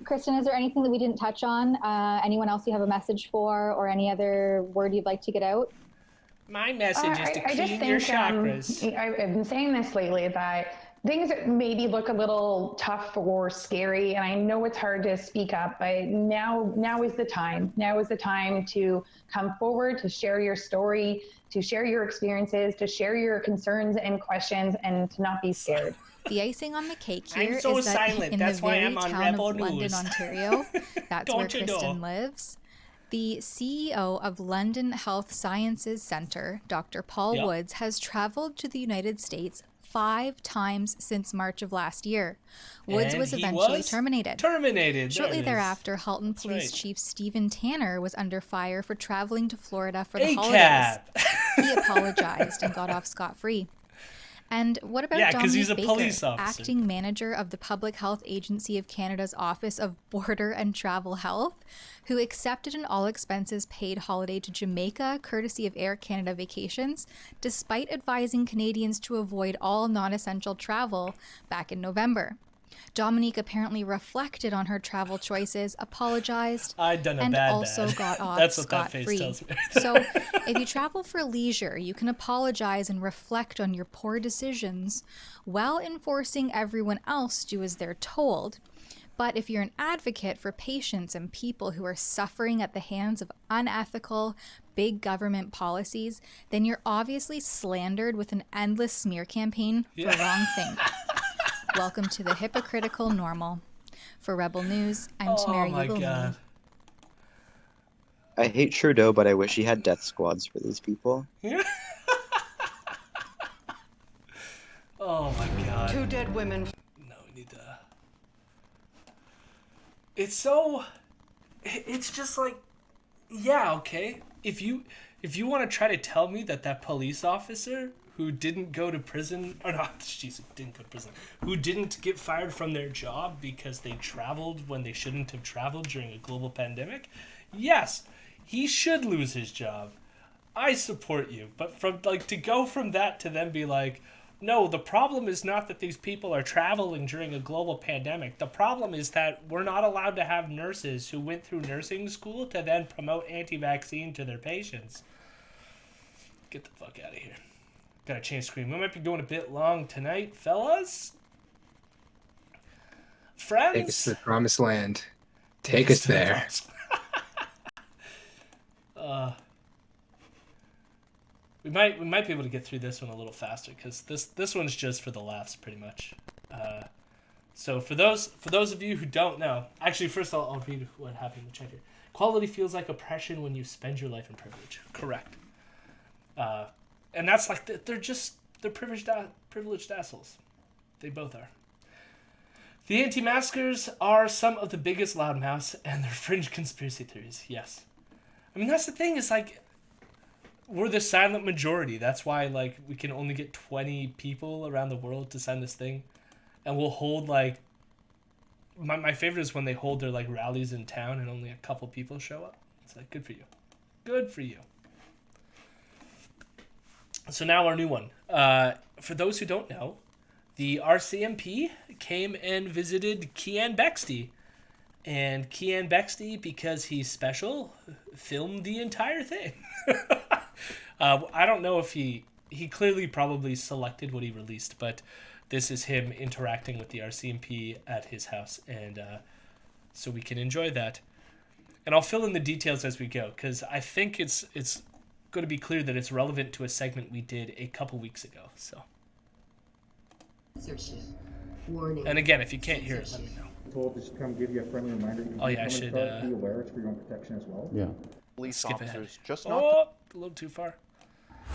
Kristen, is there anything that we didn't touch on? Anyone else you have a message for, or any other word you'd like to get out? My message is to clean your chakras. I've been saying this lately, that things that maybe look a little tough or scary, and I know it's hard to speak up, but now is the time. Now is the time to come forward, to share your story, to share your experiences, to share your concerns and questions, and to not be scared. The icing on the cake here I'm so is that silent. in That's the why very I'm on town Rebel of London, News. Ontario, that's where Don't you Kristen know? lives. The CEO of London Health Sciences Centre, Dr. Paul Woods, has traveled to the United States 5 times since March of last year. Woods And was he eventually was terminated. Terminated. Shortly There it is. thereafter, Halton That's Police right. Chief Stephen Tanner was under fire for traveling to Florida for the holidays. ACAB. He apologized and got off scot-free. And what about Yeah, 'cause Dominique he's a Baker, police officer. acting manager of the Public Health Agency of Canada's Office of Border and Travel Health, who accepted an all-expenses-paid holiday to Jamaica courtesy of Air Canada Vacations, despite advising Canadians to avoid all non-essential travel back in November. Dominique apparently reflected on her travel choices, apologized, I'd done a and bad also bad. got off That's what that face scot-free. tells me. So, if you travel for leisure, you can apologize and reflect on your poor decisions while enforcing everyone else do as they're told. But if you're an advocate for patients and people who are suffering at the hands of unethical, big government policies, then you're obviously slandered with an endless smear campaign for wrong thing. Welcome to the hypocritical normal. For Rebel News, I'm Tamara Ugolini. I hate Trudeau, but I wish he had death squads for these people. Oh my God. 2 dead women. No, we need to. It's so. It's just like, yeah, okay. If you want to try to tell me that police officer who didn't go to prison, or not, jeez, didn't go to prison, who didn't get fired from their job because they traveled when they shouldn't have traveled during a global pandemic, yes, he should lose his job. I support you. But to go from that to then be like, no, the problem is not that these people are traveling during a global pandemic. The problem is that we're not allowed to have nurses who went through nursing school to then promote anti-vaccine to their patients. Get the fuck out of here. Gotta change screen. We might be going a bit long tonight, fellas. Friends? Take us to the promised land. Take us there. We might be able to get through this one a little faster because this one's just for the laughs, pretty much. So for those of you who don't know, actually, first I'll read what happened in the chat here. Quality feels like oppression when you spend your life in privilege. Correct. And that's like they're privileged assholes. They both are. The anti-maskers are some of the biggest loudmouths, and their fringe conspiracy theories. Yes, I mean that's the thing. Is like we're the silent majority. That's why like we can only get 20 people around the world to sign this thing, and we'll hold like. My favorite is when they hold their like rallies in town and only a couple people show up. It's like good for you, good for you. So now our new one. For those who don't know, the RCMP came and visited Keean Bexte. And Keean Bexte, because he's special, filmed the entire thing. I don't know if he clearly probably selected what he released, but this is him interacting with the RCMP at his house. And so we can enjoy that. And I'll fill in the details as we go, because I think it's going to be clear that it's relevant to a segment we did a couple weeks ago. So. Warning. And again, if you can't hear it, let me know. Told to come give you a friendly reminder. You can Oh yeah, I should be aware it's for your own protection as well. Yeah. Police skip officers ahead. just Oh, knocked. a little too far.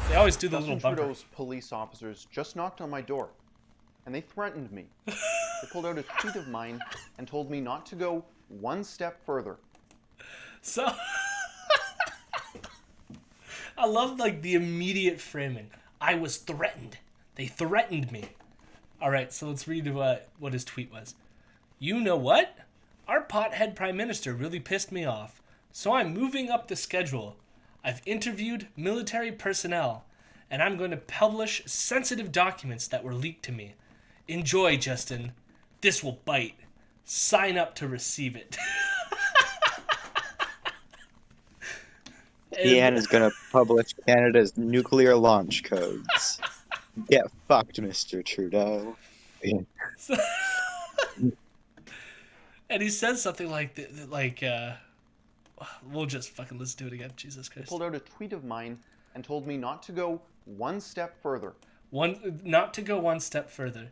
They always do the Justin little bumper. Trudeau's police officers just knocked on my door, and they threatened me. They pulled out a tweet of mine and told me not to go one step further. So I love like the immediate framing. I was threatened. They threatened me. All right, so let's read what his tweet was. You know what? Our pothead prime minister really pissed me off, so I'm moving up the schedule. I've interviewed military personnel, and I'm going to publish sensitive documents that were leaked to me. Enjoy, Justin. This will bite. Sign up to receive it. Keean is going to publish Canada's nuclear launch codes. Get fucked, Mr. Trudeau. So, and he says something like, we'll just fucking listen to it again. Jesus Christ. They pulled out a tweet of mine and told me not to go one step further. Not to go one step further.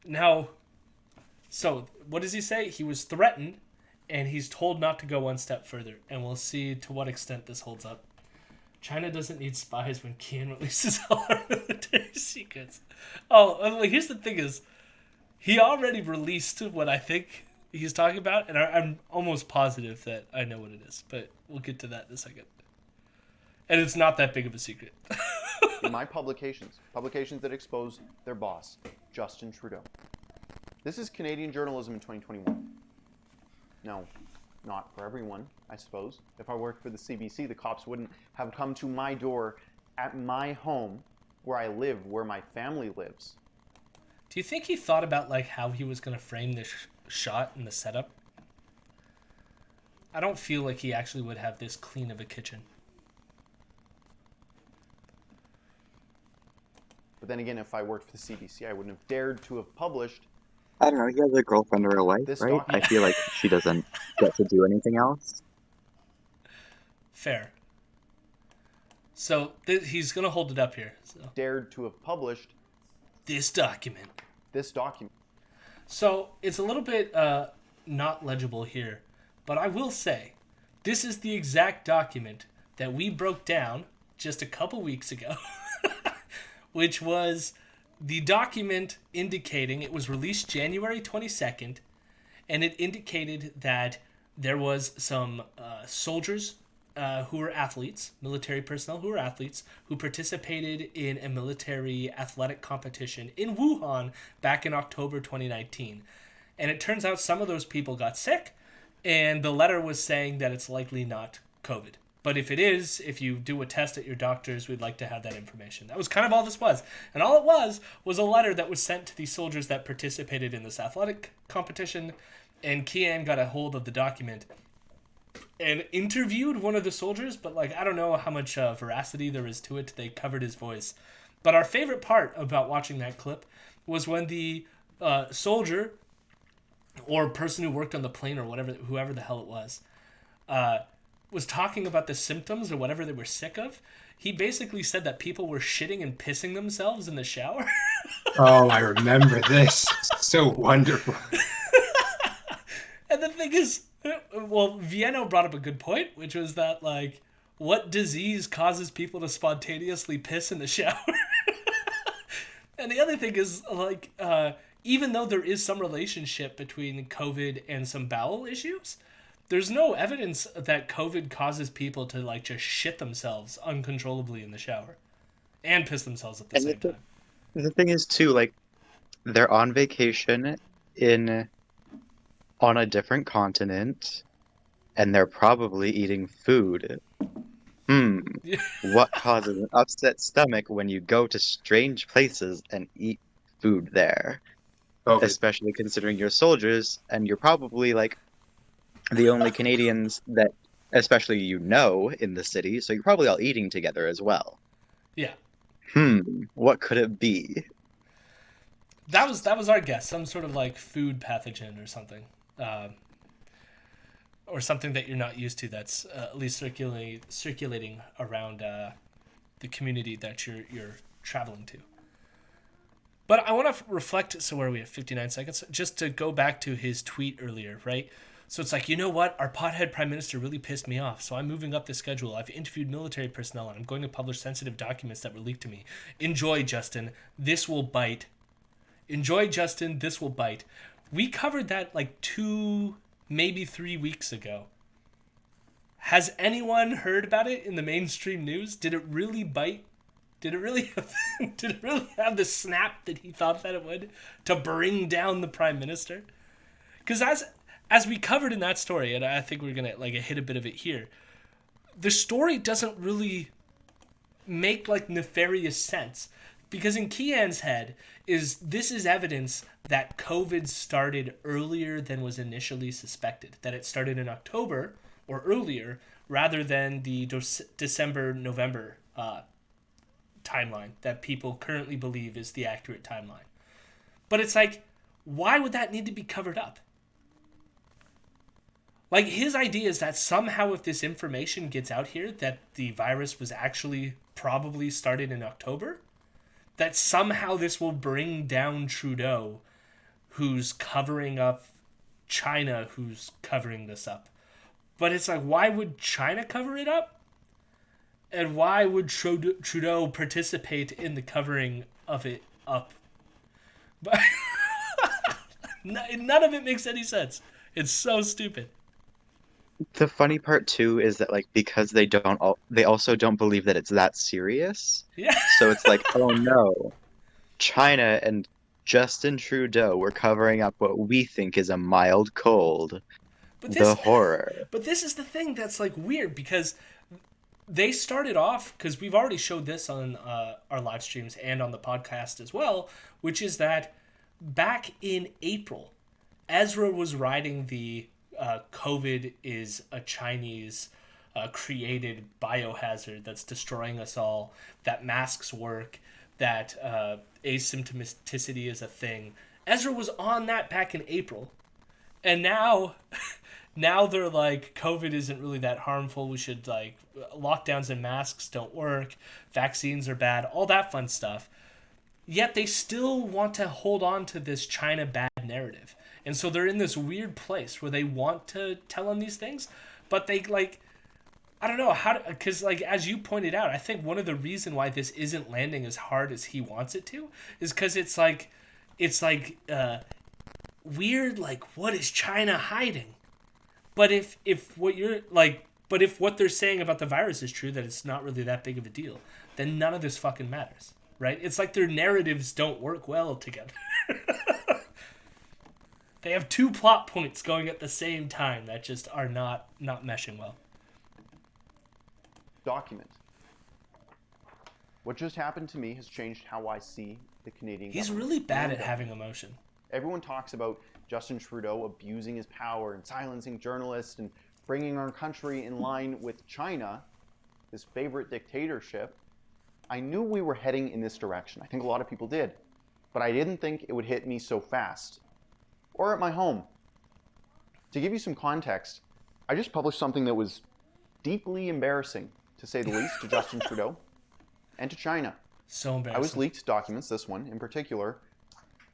Now, so what does he say? He was threatened, and he's told not to go one step further. And we'll see to what extent this holds up. China doesn't need spies when Keean releases all our military secrets. Oh, here's the thing is, he already released what I think he's talking about, and I'm almost positive that I know what it is, but we'll get to that in a second. And it's not that big of a secret. In my publications that expose their boss, Justin Trudeau. This is Canadian journalism in 2021. No, not for everyone, I suppose. If I worked for the CBC, the cops wouldn't have come to my door at my home, where I live, where my family lives. Do you think he thought about like how he was going to frame this shot in the setup? I don't feel like he actually would have this clean of a kitchen. But then again, if I worked for the CBC, I wouldn't have dared to have published. I don't know, he has a girlfriend or a wife, This right? document- I feel like she doesn't get to do anything else. Fair. So he's going to hold it up here. So. Dared to have published This document. So it's a little bit not legible here, but I will say this is the exact document that we broke down just a couple weeks ago, which was the document indicating it was released January 22nd, and it indicated that there was some soldiers who were athletes, military personnel who were athletes, who participated in a military athletic competition in Wuhan back in October 2019. And it turns out some of those people got sick, and the letter was saying that it's likely not COVID. But if it is, if you do a test at your doctor's, we'd like to have that information. That was kind of all this was. And all it was a letter that was sent to the soldiers that participated in this athletic competition, and Keean got a hold of the document and interviewed one of the soldiers, but like I don't know how much veracity there is to it. They covered his voice. But our favorite part about watching that clip was when the soldier or person who worked on the plane or whoever the hell it was talking about the symptoms or whatever they were sick of. He basically said that people were shitting and pissing themselves in the shower. Oh, I remember this. So wonderful. And the thing is, well, Vienna brought up a good point, which was that, like, what disease causes people to spontaneously piss in the shower? And the other thing is, like, even though there is some relationship between COVID and some bowel issues, there's no evidence that COVID causes people to, like, just shit themselves uncontrollably in the shower and piss themselves at the same time. The thing is, too, like, they're on vacation on a different continent, and they're probably eating food. What causes an upset stomach when you go to strange places and eat food there? COVID. Especially considering you're soldiers, and you're probably, like, the only Canadians that, especially in the city, so you're probably all eating together as well. Yeah. What could it be? That was our guess. Some sort of, like, food pathogen or something. Or something that you're not used to that's at least circulating around the community that you're traveling to. But I want to reflect, so where are we at, 59 seconds? Just to go back to his tweet earlier, right? So it's like, you know what? Our pothead prime minister really pissed me off, so I'm moving up the schedule. I've interviewed military personnel, and I'm going to publish sensitive documents that were leaked to me. Enjoy, Justin. This will bite. Enjoy, Justin. This will bite. We covered that like 2, maybe 3 weeks ago. Has anyone heard about it in the mainstream news? Did it really bite? Did it really have the snap that he thought that it would to bring down the prime minister? Because as we covered in that story, and I think we're gonna like hit a bit of it here, the story doesn't really make like nefarious sense, because in Keean's head this is evidence that COVID started earlier than was initially suspected, that it started in October or earlier rather than the December-November timeline that people currently believe is the accurate timeline. But it's like, why would that need to be covered up? Like, his idea is that somehow if this information gets out here that the virus was actually probably started in October, that somehow this will bring down Trudeau, who's covering up China, who's covering this up. But it's like, why would China cover it up? And why would Trudeau participate in the covering of it up? But none of it makes any sense. It's so stupid. The funny part too is that, like, because they also don't believe that it's that serious. Yeah. So it's like, oh no, China and Justin Trudeau were covering up what we think is a mild cold. The horror. But this is the thing that's like weird, because they started off, because we've already showed this on our live streams and on the podcast as well, which is that back in April, Ezra was riding the COVID is a Chinese created biohazard that's destroying us all, that masks work, that asymptomaticity is a thing. Ezra was on that back in April. And now they're like, COVID isn't really that harmful. We should, like, lockdowns and masks don't work. Vaccines are bad. All that fun stuff. Yet they still want to hold on to this China bad narrative. And so they're in this weird place where they want to tell them these things, but they, like, I don't know how to, because, like, as you pointed out, I think one of the reason why this isn't landing as hard as he wants it to is because it's weird, like, what is China hiding? But if what they're saying about the virus is true, that it's not really that big of a deal, then none of this fucking matters, right? It's like their narratives don't work well together. They have 2 plot points going at the same time that just are not meshing well. Document. What just happened to me has changed how I see the Canadian government. He's really bad at having emotion. Everyone talks about Justin Trudeau abusing his power and silencing journalists and bringing our country in line with China, his favorite dictatorship. I knew we were heading in this direction. I think a lot of people did. But I didn't think it would hit me so fast. Or at my home. To give you some context, I just published something that was deeply embarrassing, to say the least, to Justin Trudeau and to China. So embarrassing. I was leaked documents, this one in particular,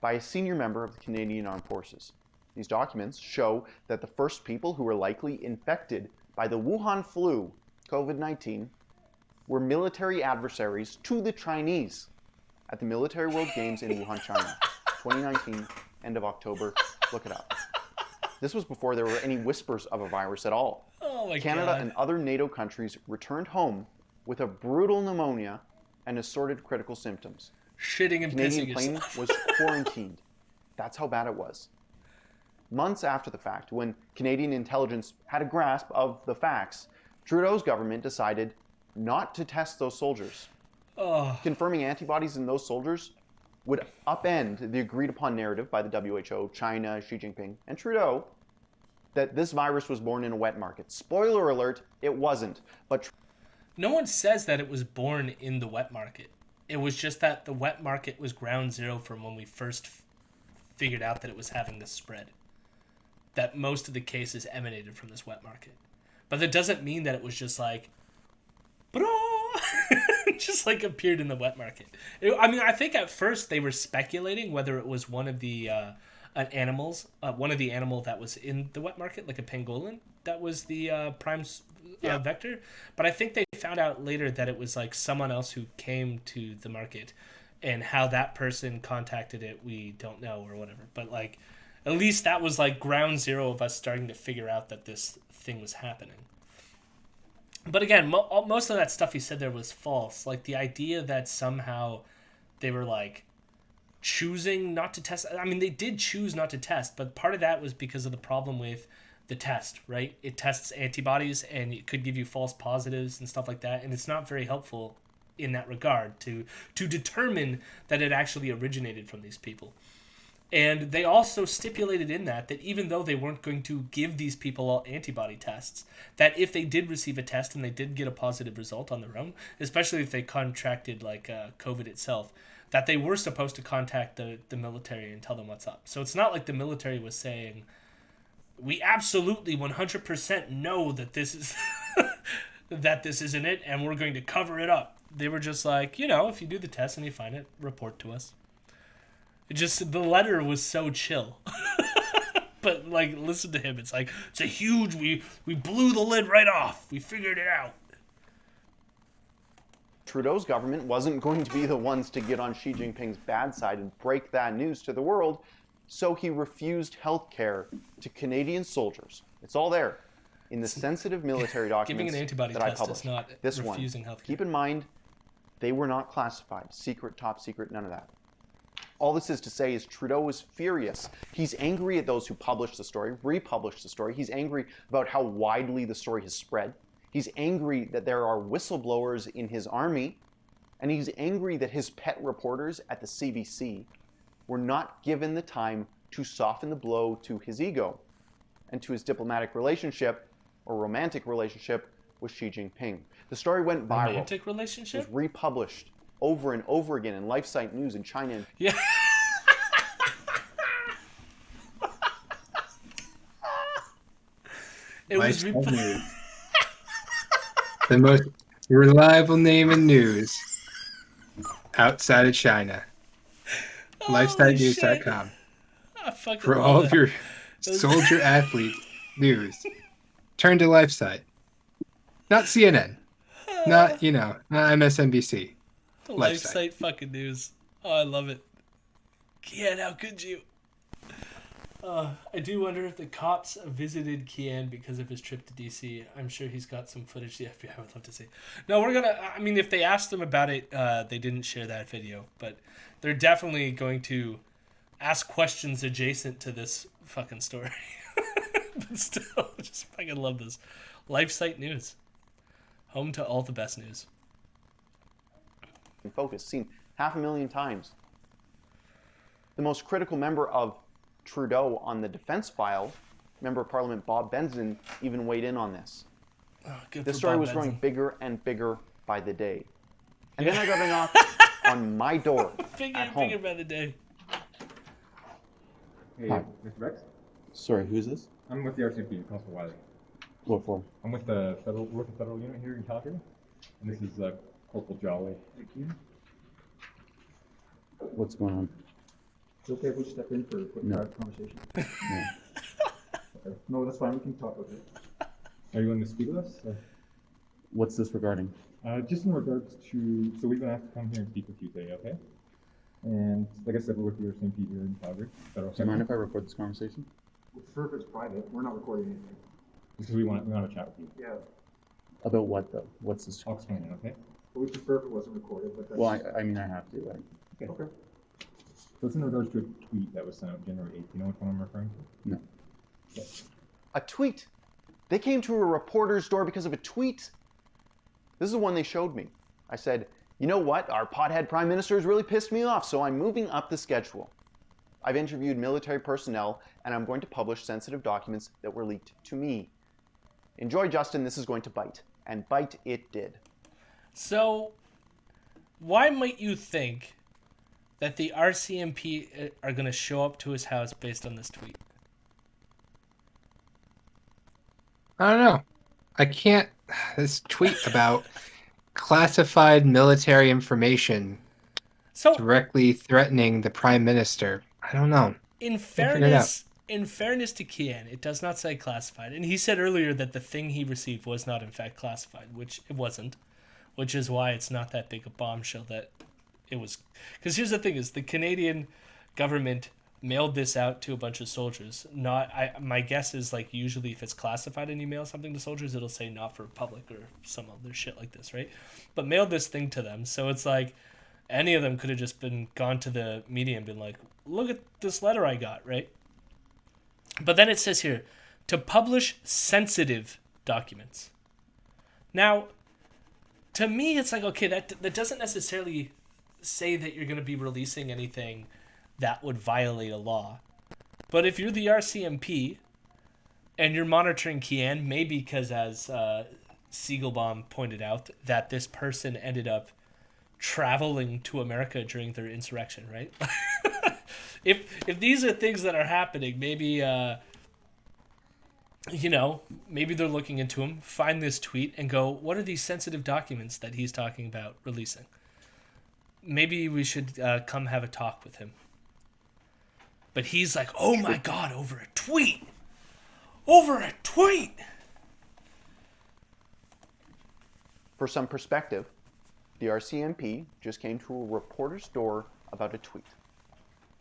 by a senior member of the Canadian Armed Forces. These documents show that the first people who were likely infected by the Wuhan flu COVID-19 were military adversaries to the Chinese at the Military World Games in Wuhan, China, 2019, end of October. Look it up. This was before there were any whispers of a virus at all. Oh my Canada God. and other NATO countries returned home with a brutal pneumonia and assorted critical symptoms. Shitting and Canadian pissing plane yourself. was quarantined. That's how bad it was. Months after the fact, when Canadian intelligence had a grasp of the facts, Trudeau's government decided not to test those soldiers. Oh. Confirming antibodies in those soldiers would upend the agreed upon narrative by the WHO, China, Xi Jinping, and Trudeau that this virus was born in a wet market. Spoiler alert, it wasn't. But No one says that it was born in the wet market. It was just that the wet market was ground zero from when we first figured out that it was having this spread. That most of the cases emanated from this wet market. But that doesn't mean that it was just like, just like appeared in the wet market. I think at first they were speculating whether it was one of the animal that was in the wet market, like a pangolin, that was the prime vector. But I think they found out later that it was like someone else who came to the market, and how that person contacted it, we don't know or whatever. But like, at least that was like ground zero of us starting to figure out that this thing was happening. But again, most of that stuff he said there was false. Like the idea that somehow they were like choosing not to test. I mean, they did choose not to test, but part of that was because of the problem with the test, right? It tests antibodies and it could give you false positives and stuff like that. And it's not very helpful in that regard to determine that it actually originated from these people. And they also stipulated in that even though they weren't going to give these people all antibody tests, that if they did receive a test and they did get a positive result on their own, especially if they contracted like COVID itself, that they were supposed to contact the military and tell them what's up. So it's not like the military was saying, we absolutely 100% know that this is that this isn't it, and we're going to cover it up. They were just like, if you do the test and you find it, report to us. The letter was so chill. But like, listen to him. It's like, it's a huge, we blew the lid right off. We figured it out. Trudeau's government wasn't going to be the ones to get on Xi Jinping's bad side and break that news to the world, so he refused health care to Canadian soldiers. It's all there in the sensitive military documents Giving an antibody that I test published. is not This refusing one. health care. Keep in mind, they were not classified. Secret, top secret, none of that. All this is to say is Trudeau was furious. He's angry at those who published the story, republished the story. He's angry about how widely the story has spread. He's angry that there are whistleblowers in his army. And he's angry that his pet reporters at the CBC were not given the time to soften the blow to his ego and to his diplomatic relationship or romantic relationship with Xi Jinping. The story went viral. Romantic relationship? It was republished over and over again in LifeSite News in China. Yeah. It was News. The most reliable name in news outside of China. LifesideNews.com. For all of your soldier athlete news, turn to LifeSite. Not CNN. Not MSNBC. LifeSite fucking news. Oh, I love it. Keean, how could you? I do wonder if the cops visited Keean because of his trip to DC. I'm sure he's got some footage the FBI would love to see. No, if they asked them about it, they didn't share that video. But they're definitely going to ask questions adjacent to this fucking story. But still, I just fucking love this. LifeSite News. Home to all the best news. In focus, seen 500,000 times. The most critical member of Trudeau on the defense file, Member of Parliament Bob Benson, even weighed in on this. Oh, This story was growing bigger and bigger by the day. And then I got a knock on my door Bigger at and home. bigger by the day. Hey, Hi. Mr. Bex? Sorry, who's this? I'm with the RCMP, Constable Wiley. What for? I'm with the federal unit here in Calgary, and this is Corporal Jolly. Hey, Keean. What's going on? Is it okay if we step in for a quick private conversation? No. Okay. No, that's fine. We can talk with it. Are you going to speak with us? What's this regarding? Just in regards to, so we've been asked to come here and speak with you today, okay? And like I said, we're with the RCMP here in Calgary. Do you mind if I record this conversation? Well, prefer if it's private. We're not recording anything. Just because we want to chat with you. Yeah. About what though? What's this? I'll explain it, okay? But we prefer if it wasn't recorded, but that's... Well, I mean, I have to. Okay. Okay. So it's in regards to a tweet that was sent out January 8th. You know which one I'm referring to? No. Okay. A tweet. They came to a reporter's door because of a tweet. This is the one they showed me. I said, you know what? Our pothead prime minister has really pissed me off, so I'm moving up the schedule. I've interviewed military personnel, and I'm going to publish sensitive documents that were leaked to me. Enjoy, Justin. This is going to bite. And bite it did. So, why might you think that the RCMP are going to show up to his house based on this tweet? I don't know. I can't. This tweet about classified military information directly threatening the prime minister. I don't know. In fairness to Keean, it does not say classified. And he said earlier that the thing he received was not in fact classified, which it wasn't. Which is why it's not that big a bombshell that it was. Because here's the thing is, the Canadian government mailed this out to a bunch of soldiers. My guess is, like, usually if it's classified and you mail something to soldiers, it'll say not for public or some other shit like this, right? But mailed this thing to them. So it's like any of them could have just gone to the media and been like, look at this letter I got, right? But then it says here, to publish sensitive documents. Now, to me, it's like, okay, that doesn't necessarily say that you're going to be releasing anything that would violate a law. But if you're the RCMP and you're monitoring Keean, maybe because, as Siegelbaum pointed out, that this person ended up traveling to America during their insurrection, right? If these are things that are happening, maybe maybe they're looking into him, find this tweet, and go, what are these sensitive documents that he's talking about releasing? Maybe we should come have a talk with him. But he's like, oh my God, over a tweet! Over a tweet! For some perspective, the RCMP just came to a reporter's door about a tweet.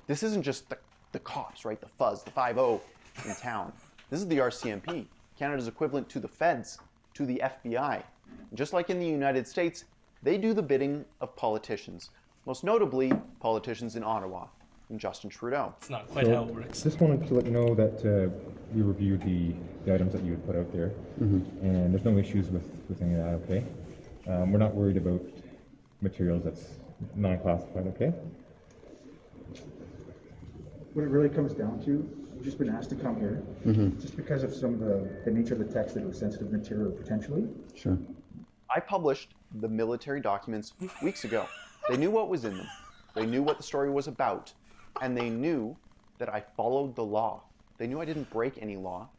This isn't just the cops, right? The fuzz, the 5-0 in town. This is the RCMP, Canada's equivalent to the feds, to the FBI. And just like in the United States, they do the bidding of politicians, most notably politicians in Ottawa, and Justin Trudeau. It's not quite how it works. Just wanted to let you know that we reviewed the items that you had put out there, and there's no issues with any of that, okay? We're not worried about materials that's non-classified, okay? What it really comes down to, we've just been asked to come here, just because of some of the nature of the text, that it was sensitive material potentially. Sure. I published the military documents weeks ago. They knew what was in them. They knew what the story was about. And they knew that I followed the law. They knew I didn't break any law.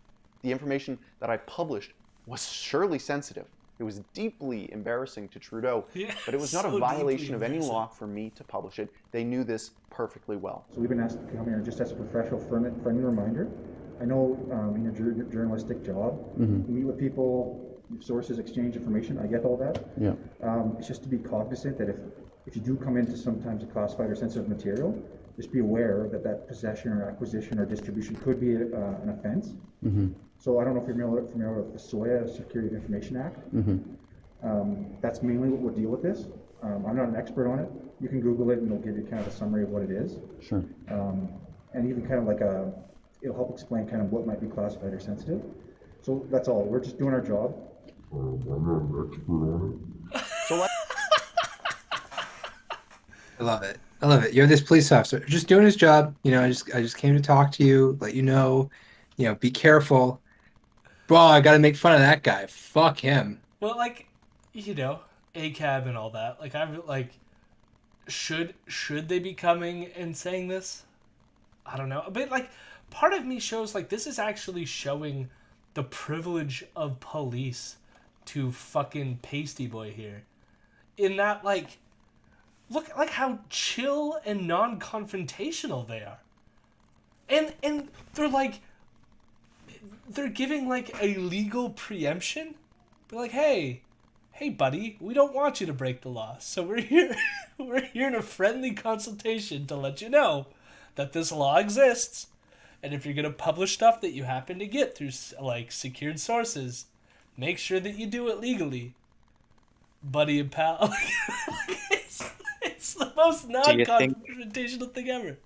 The information that I published was surely sensitive. It was deeply embarrassing to Trudeau, but it was not a violation of any law for me to publish it. They knew this perfectly well. So we've been asked to come here just as a professional friendly reminder. I know in your journalistic job, you meet with people, sources, exchange information. I get all that. Yeah. It's just to be cognizant that if you do come into sometimes a classified or sensitive material, just be aware that possession or acquisition or distribution could be an offense. So I don't know if you're familiar with the SOIA, Security of Information Act. That's mainly what will deal with this. I'm not an expert on it. You can Google it and it'll give you kind of a summary of what it is. Sure. And even kind of like it'll help explain kind of what might be classified or sensitive. So that's all. We're just doing our job. I'm not an expert on it. So I love it. I love it. You're this police officer just doing his job. I just came to talk to you, let you know, be careful. Well, I got to make fun of that guy. Fuck him. Well, ACAB and all that. Should they be coming and saying this? I don't know. But part of me shows this is actually showing the privilege of police to fucking Pasty Boy here. In that look how chill and non-confrontational they are. And they're giving a legal preemption. They're like, hey, hey buddy, we don't want you to break the law, so we're here in a friendly consultation to let you know that this law exists, and if you're going to publish stuff that you happen to get through like secured sources, make sure that you do it legally, buddy and pal. It's the most non-confrontational thing ever.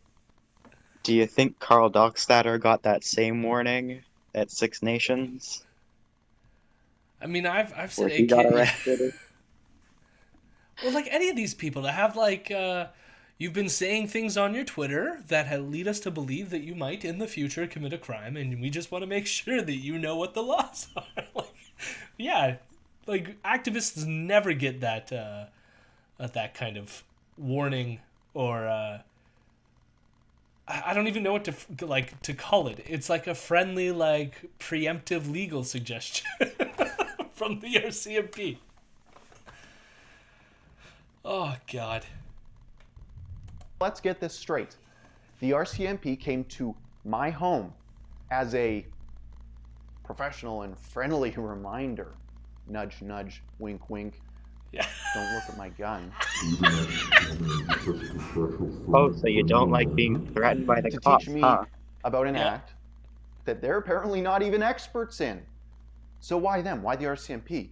Do you think Carl Dockstader got that same warning at Six Nations? I mean, I've said where he got arrested? Well, like any of these people to have like you've been saying things on your Twitter that lead us to believe that you might in the future commit a crime, and we just want to make sure that you know what the laws are. Like, yeah, like activists never get that that kind of warning, or I don't even know what to call it. It's like a friendly, like preemptive legal suggestion from the RCMP. Oh, God. Let's get this straight. The RCMP came to my home as a professional and friendly reminder. Nudge, nudge, wink, wink. Yeah. Don't look at my gun. Oh, so you don't like being threatened by the cops, teach me huh? about an act that they're apparently not even experts in. So why them? Why the RCMP?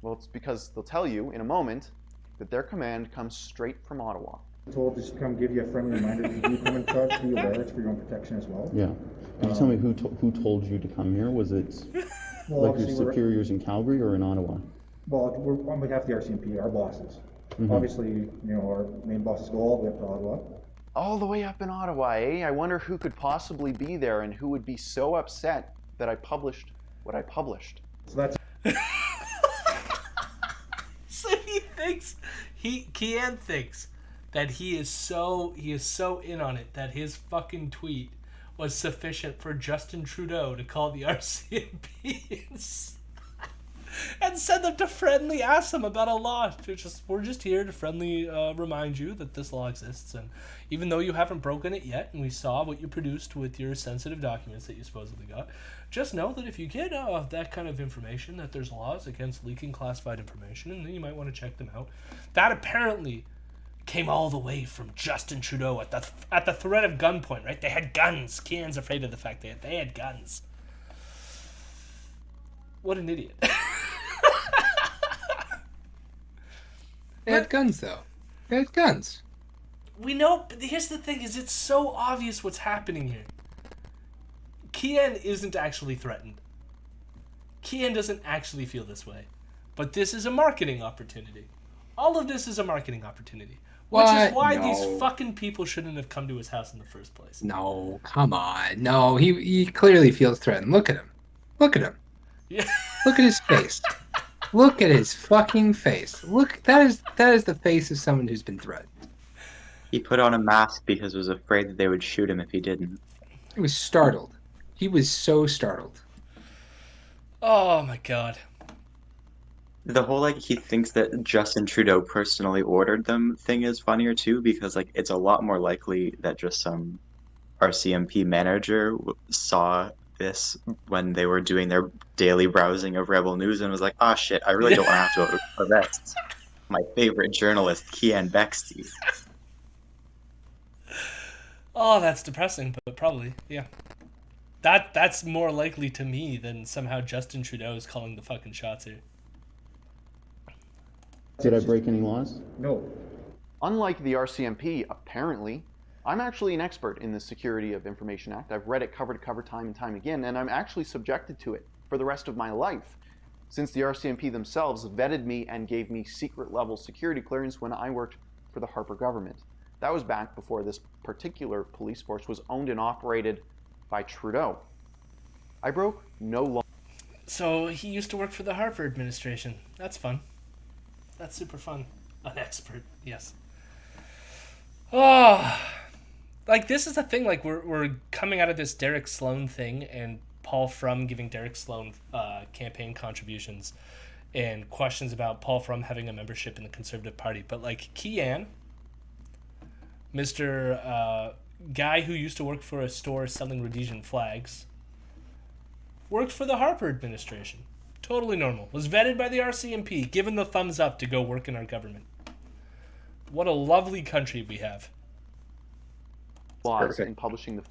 Well, it's because they'll tell you in a moment that their command comes straight from Ottawa. Told just to come give you a friendly reminder if you do come in touch, be aware it's for your own protection as well. Yeah. Could you tell me who told you to come here? Was it like your superiors in Calgary or in Ottawa? Well, we're on behalf of the RCMP, our bosses. Mhm. Obviously, you know, our main bosses go all the way up to Ottawa. All the way up in Ottawa, eh? I wonder who could possibly be there and who would be so upset that I published what I published. So that's So he thinks Keean thinks that he is so in on it that his fucking tweet was sufficient for Justin Trudeau to call the RCMP and send them to friendly ask them about a law. We're just here to friendly remind you that this law exists, and even though you haven't broken it yet, and we saw what you produced with your sensitive documents that you supposedly got, just know that if you get that kind of information, that there's laws against leaking classified information, and then you might want to check them out. That apparently came all the way from Justin Trudeau at the threat of gunpoint, right? They had guns. Keean's afraid of the fact they had guns. What an idiot. They had guns, though. They had guns. We know, but here's the thing, is it's so obvious what's happening here. Keean isn't actually threatened. Keean doesn't actually feel this way. But this is a marketing opportunity. All of this is a marketing opportunity. Which is why these fucking people shouldn't have come to his house in the first place. No, come on. No, he clearly feels threatened. Look at him. Look at him. Yeah. Look at his face. Look at his fucking face. Look, that is the face of someone who's been threatened. He put on a mask because he was afraid that they would shoot him if he didn't. He was startled. He was so startled. Oh my god. The whole, like, he thinks that Justin Trudeau personally ordered them thing is funnier too, because, like, it's a lot more likely that just some RCMP manager saw this when they were doing their daily browsing of Rebel News and was like, oh shit, I really don't want to have to arrest my favorite journalist, Keean Bexte. Oh, that's depressing, but probably, yeah. That's more likely to me than somehow Justin Trudeau is calling the fucking shots here. Did I break any laws? No. Unlike the RCMP, apparently, I'm actually an expert in the Security of Information Act. I've read it cover to cover time and time again, and I'm actually subjected to it for the rest of my life, since the RCMP themselves vetted me and gave me secret-level security clearance when I worked for the Harper government. That was back before this particular police force was owned and operated by Trudeau. I broke no law. So he used to work for the Harper administration. That's fun. That's super fun. An expert, yes. Oh, like this is the thing. Like we're coming out of this Derek Sloan thing, and Paul Frum giving Derek Sloan campaign contributions, and questions about Paul Frum having a membership in the Conservative Party. But like Keean, Mr. Guy who used to work for a store selling Rhodesian flags, worked for the Harper administration. Totally normal. Was vetted by the RCMP, given the thumbs up to go work in our government. What a lovely country we have. Laws in publishing the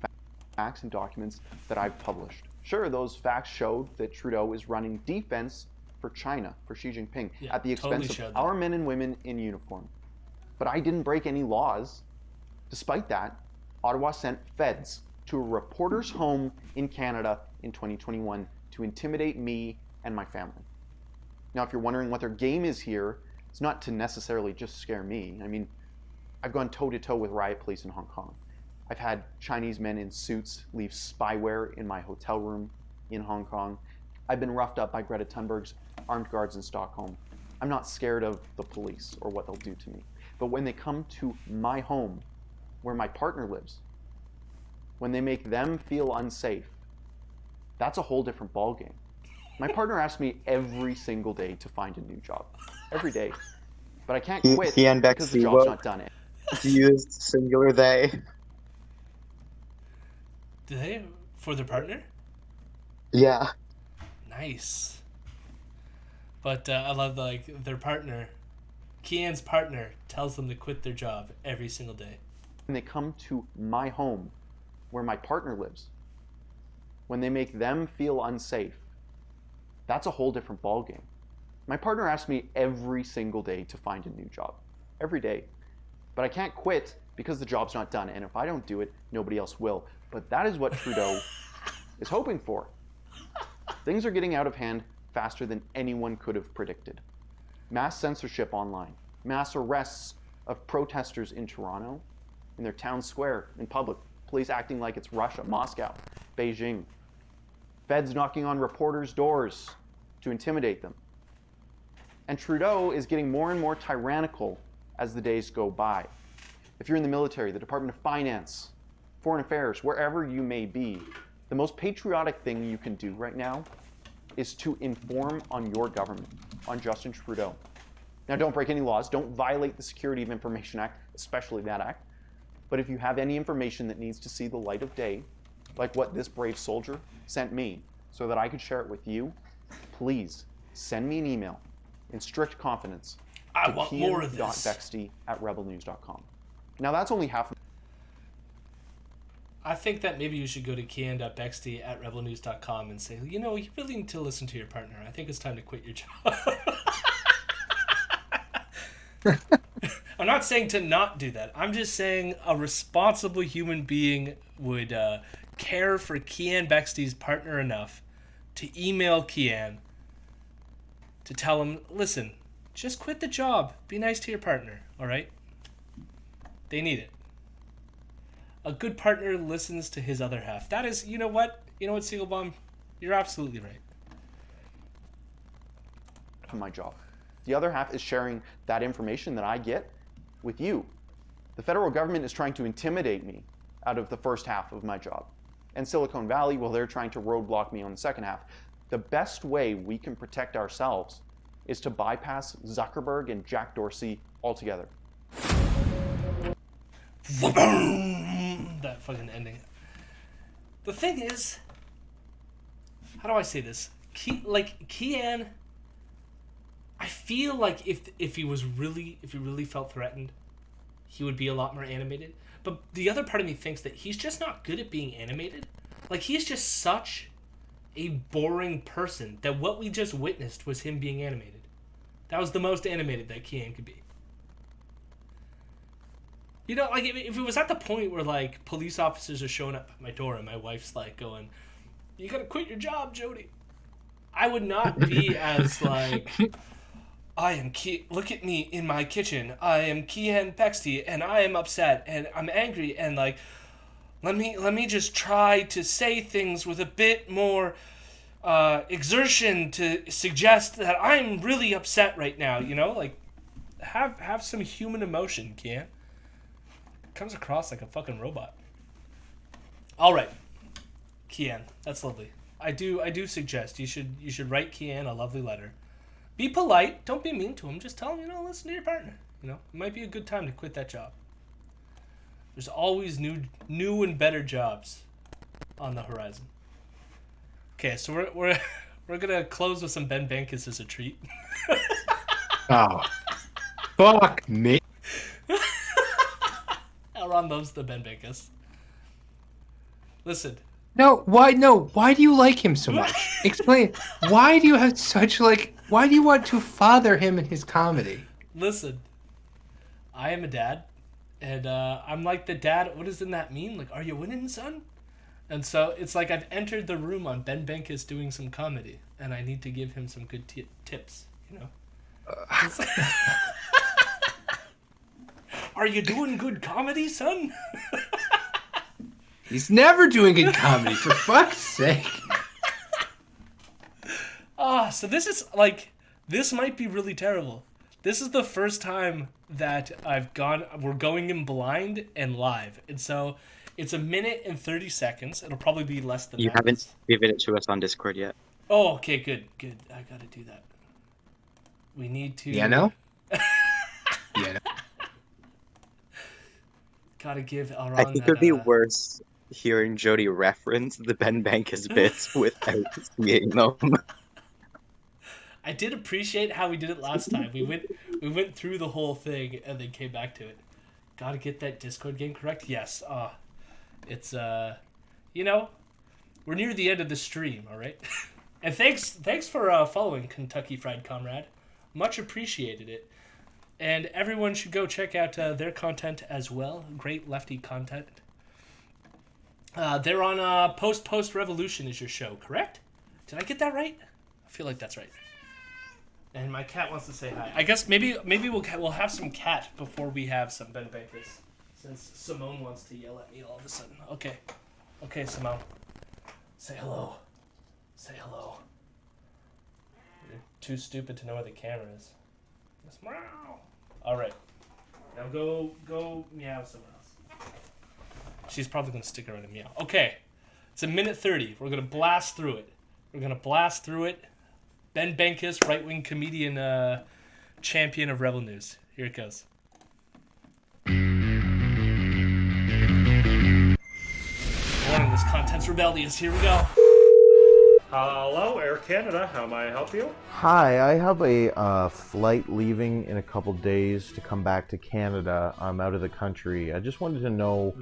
facts and documents that I've published. Sure, those facts showed that Trudeau is running defense for China, for Xi Jinping, at the expense totally of our men and women in uniform. But I didn't break any laws. Despite that, Ottawa sent feds to a reporter's home in Canada in 2021 to intimidate me and my family. Now, if you're wondering what their game is here, it's not to necessarily just scare me. I mean, I've gone toe-to-toe with riot police in Hong Kong. I've had Chinese men in suits leave spyware in my hotel room in Hong Kong. I've been roughed up by Greta Thunberg's armed guards in Stockholm. I'm not scared of the police or what they'll do to me. But when they come to my home, where my partner lives, when they make them feel unsafe, that's a whole different ballgame. My partner asks me every single day to find a new job. Every day. But I can't quit Keean because the Bexte, job's not done. Do you use singular they? Do they? For their partner? Yeah. Nice. But I love like their partner. Keean's partner tells them to quit their job every single day. When they come to my home, where my partner lives, when they make them feel unsafe, that's a whole different ballgame. My partner asks me every single day to find a new job. Every day. But I can't quit because the job's not done. And if I don't do it, nobody else will. But that is what Trudeau is hoping for. Things are getting out of hand faster than anyone could have predicted. Mass censorship online. Mass arrests of protesters in Toronto, in their town square, in public. Police acting like it's Russia, Moscow, Beijing. Feds knocking on reporters' doors to intimidate them. And Trudeau is getting more and more tyrannical as the days go by. If you're in the military, the Department of Finance, Foreign Affairs, wherever you may be, the most patriotic thing you can do right now is to inform on your government, on Justin Trudeau. Now, don't break any laws. Don't violate the Security of Information Act, especially that act. But if you have any information that needs to see the light of day, like what this brave soldier sent me so that I could share it with you, please send me an email in strict confidence I want more of this. Keean.Bexte@rebelnews.com. Now, that's only half. I think that maybe you should go to Keean.Bexte@rebelnews.com and say, you know, you really need to listen to your partner. I think it's time to quit your job. I'm not saying to not do that. I'm just saying a responsible human being would care for Keean Bexte's partner enough to email Keean to tell him, listen, just quit the job. Be nice to your partner, all right? They need it. A good partner listens to his other half. That is, you know what? You know what, Siegelbaum? You're absolutely right. My job. The other half is sharing that information that I get with you. The federal government is trying to intimidate me out of the first half of my job. And Silicon Valley, well, they're trying to roadblock me on the second half. The best way we can protect ourselves is to bypass Zuckerberg and Jack Dorsey altogether. That fucking ending. The thing is, how do I say this? Keean, I feel like if he really felt threatened, he would be a lot more animated. But the other part of me thinks that he's just not good at being animated. Like, he's just such a boring person that what we just witnessed was him being animated. That was the most animated that Keean could be. You know, like, if it was at the point where, like, police officers are showing up at my door and my wife's, like, going, you gotta quit your job, Jody. I would not be as, like, look at me in my kitchen. I am Keean Bexte, and I am upset, and I'm angry, and, like, let me just try to say things with a bit more exertion to suggest that I'm really upset right now, you know? Like, have some human emotion, Keean. Comes across like a fucking robot. All right, Keean, that's lovely. I do suggest you should write Keean a lovely letter. Be polite. Don't be mean to him. Just tell him, listen to your partner. It might be a good time to quit that job. There's always new and better jobs on the horizon. Okay, so We're gonna close with some Ben Bankas as a treat. Oh, fuck me. Ron loves the Ben Bankas. Listen. No, why? No, why do you like him so much? Explain. Why do you have such Why do you want to father him in his comedy? Listen, I am a dad, and I'm like the dad. What does that mean? Like, are you winning, son? And so it's like I've entered the room on Ben Bankas doing some comedy, and I need to give him some good tips. You know. Are you doing good comedy, son? He's never doing good comedy, for fuck's sake. So this is this might be really terrible. This is the first time that we're going in blind and live. And so it's 1 minute and 30 seconds. It'll probably be less than that. You haven't given it to us on Discord yet. Oh, okay, good. I gotta do that. We need to... Yeah, no? Yeah, no. Gotta give Elron I think it would be worse hearing Jody reference the Ben Bankas bits without seeing them. I did appreciate how we did it last time. We went through the whole thing and then came back to it. Gotta get that Discord game correct? Yes. It's we're near the end of the stream, alright? And thanks for following Kentucky Fried Comrade. Much appreciated it. And everyone should go check out their content as well. Great lefty content. They're on Post Revolution is your show, correct? Did I get that right? I feel like that's right. And my cat wants to say hi. I guess maybe we'll have some cat before we have some Ben Bankas, since Simone wants to yell at me all of a sudden. Okay, Simone, say hello. Say hello. You're too stupid to know where the camera is. Just meow. All right, now go meow somewhere else. She's probably gonna stick around and meow. Okay, it's 1 minute 30. We're gonna blast through it. Ben Bankas, right-wing comedian, champion of Rebel News. Here it goes. Warning, this content's rebellious. Here we go. Hello, Air Canada. How may I help you? Hi, I have a flight leaving in a couple days to come back to Canada. I'm out of the country. I just wanted to know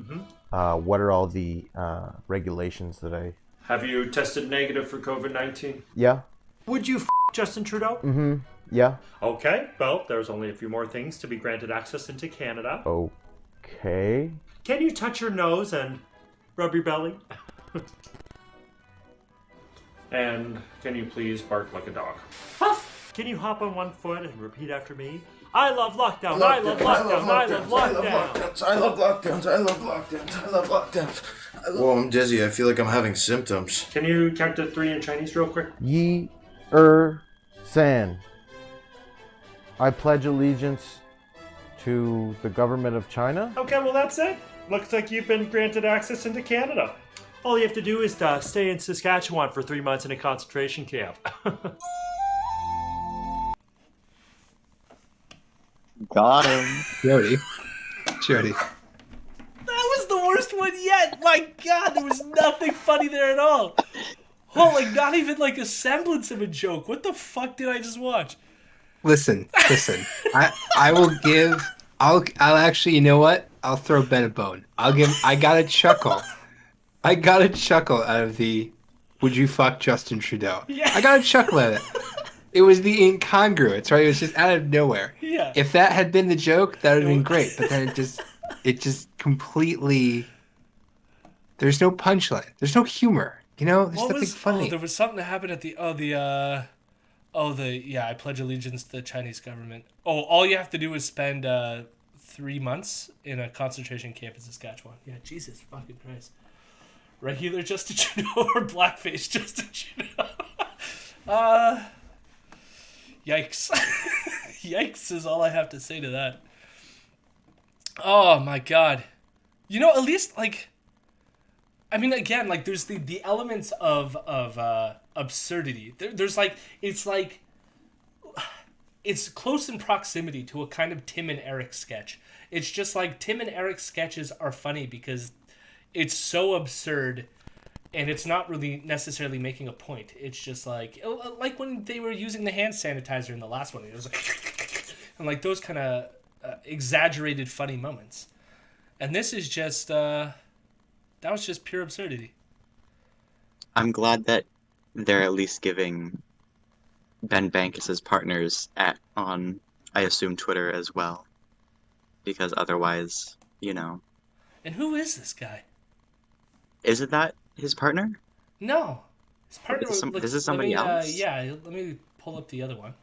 what are all the regulations that I... Have you tested negative for COVID-19? Yeah. Would you Justin Trudeau? Mm-hmm. Yeah. Okay, well, there's only a few more things to be granted access into Canada. Okay. Can you touch your nose and rub your belly? And can you please bark like a dog? Huff! Can you hop on one foot and repeat after me? I love lockdown, I love lockdown, I love lockdown. I love lockdowns, I love lockdowns, I love lockdowns. Whoa, I'm dizzy. I feel like I'm having symptoms. Can you count to 3 in Chinese real quick? San. I pledge allegiance to the government of China. Okay, well that's it. Looks like you've been granted access into Canada. All you have to do is stay in Saskatchewan for 3 months in a concentration camp. Got him. Jody. That was the worst one yet. My God, there was nothing funny there at all. Oh, not even a semblance of a joke. What the fuck did I just watch? Listen. I will give. I'll actually. You know what? I'll throw Ben a bone. I got a chuckle. I got a chuckle out of the. Would you fuck Justin Trudeau? Yeah. I got a chuckle at it. It was the incongruence, right? It was just out of nowhere. Yeah. If that had been the joke, that would have been great. But then it just completely. There's no punchline. There's no humor. There's nothing funny. Oh, there was something that happened at I pledge allegiance to the Chinese government. Oh, all you have to do is spend 3 months in a concentration camp in Saskatchewan. Yeah, Jesus fucking Christ. Regular Justin Trudeau or blackface Justin Trudeau? Yikes. Yikes is all I have to say to that. Oh my God. At least again, there's the elements of absurdity. There's it's close in proximity to a kind of Tim and Eric sketch. It's just Tim and Eric sketches are funny because it's so absurd and it's not really necessarily making a point. It's just like when they were using the hand sanitizer in the last one. It was like and like those kind of exaggerated funny moments. And this is just that was just pure absurdity. I'm glad that they're at least giving Ben Bankas' partners on, I assume, Twitter as well. Because otherwise, And who is this guy? Isn't that his partner? No. His partner This is somebody else? Let me pull up the other one.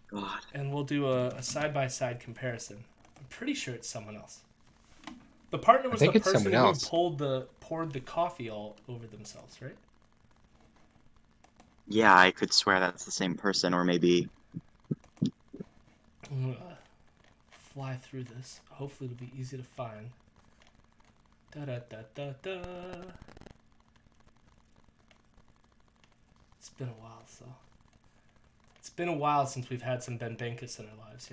God. And we'll do a side-by-side comparison. I'm pretty sure it's someone else. The partner was the person who poured the coffee all over themselves, right? Yeah, I could swear that's the same person, or maybe... I'm gonna fly through this. Hopefully it'll be easy to find. Da-da-da-da-da. It's been a while, so... It's been a while since we've had some Ben Bankas in our lives,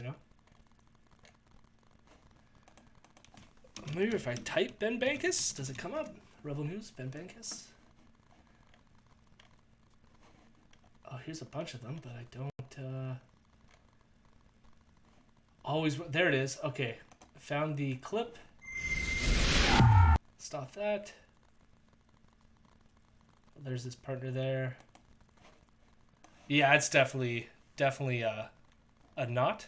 Maybe if I type Ben Bankas, does it come up? Rebel News, Ben Bankas. Oh, here's a bunch of them, but I don't, always... There it is. Okay. I found the clip. Stop that. There's this partner there. Yeah, it's definitely a not.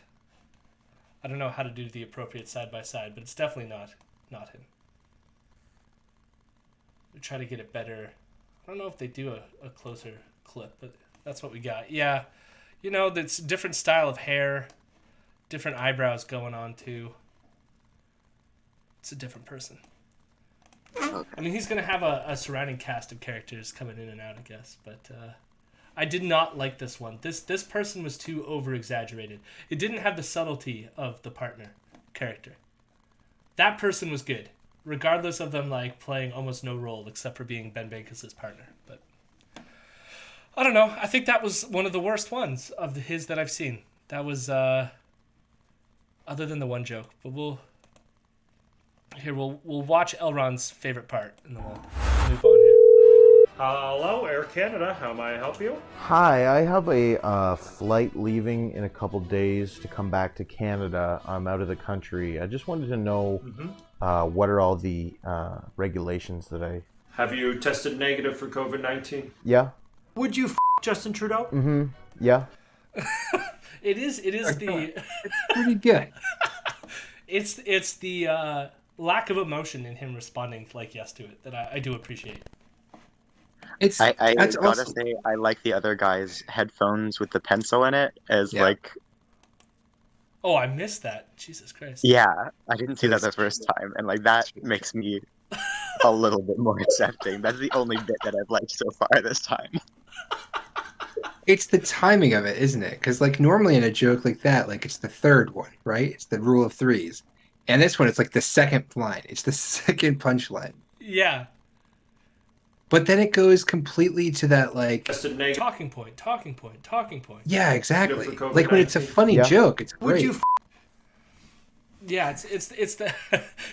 I don't know how to do the appropriate side-by-side, but it's definitely not him. We try to get it better. I don't know if they do a closer clip, but that's what we got. Yeah, that's a different style of hair, different eyebrows going on too. It's a different person. Okay. I mean, he's going to have a surrounding cast of characters coming in and out, I guess, but I did not like this one. This person was too over-exaggerated. It didn't have the subtlety of the partner character. That person was good, regardless of them playing almost no role except for being Ben Bankas' partner. But I don't know. I think that was one of the worst ones of his that I've seen. That was other than the one joke. But we'll watch Elron's favorite part and then we'll move on here. Hello, Air Canada. How may I help you? Hi, I have a flight leaving in a couple days to come back to Canada. I'm out of the country. I just wanted to know what are all the regulations that I... Have you tested negative for COVID-19? Yeah. Would you Justin Trudeau? Mm-hmm. Yeah. It is the... Pretty good. It's the lack of emotion in him responding yes to it that I do appreciate. I gotta say, I like the other guy's headphones with the pencil in it as Oh, I missed that. Jesus Christ. Yeah, I didn't see that the first time, and that makes me a little bit more accepting. That's the only bit that I've liked so far this time. It's the timing of it, isn't it? Because normally in a joke like that, it's the third one, right? It's the rule of threes. And this one, it's the second line. It's the second punchline. Yeah. But then it goes completely to that talking point. Yeah, exactly. When it's a funny joke, it's great. Yeah, it's the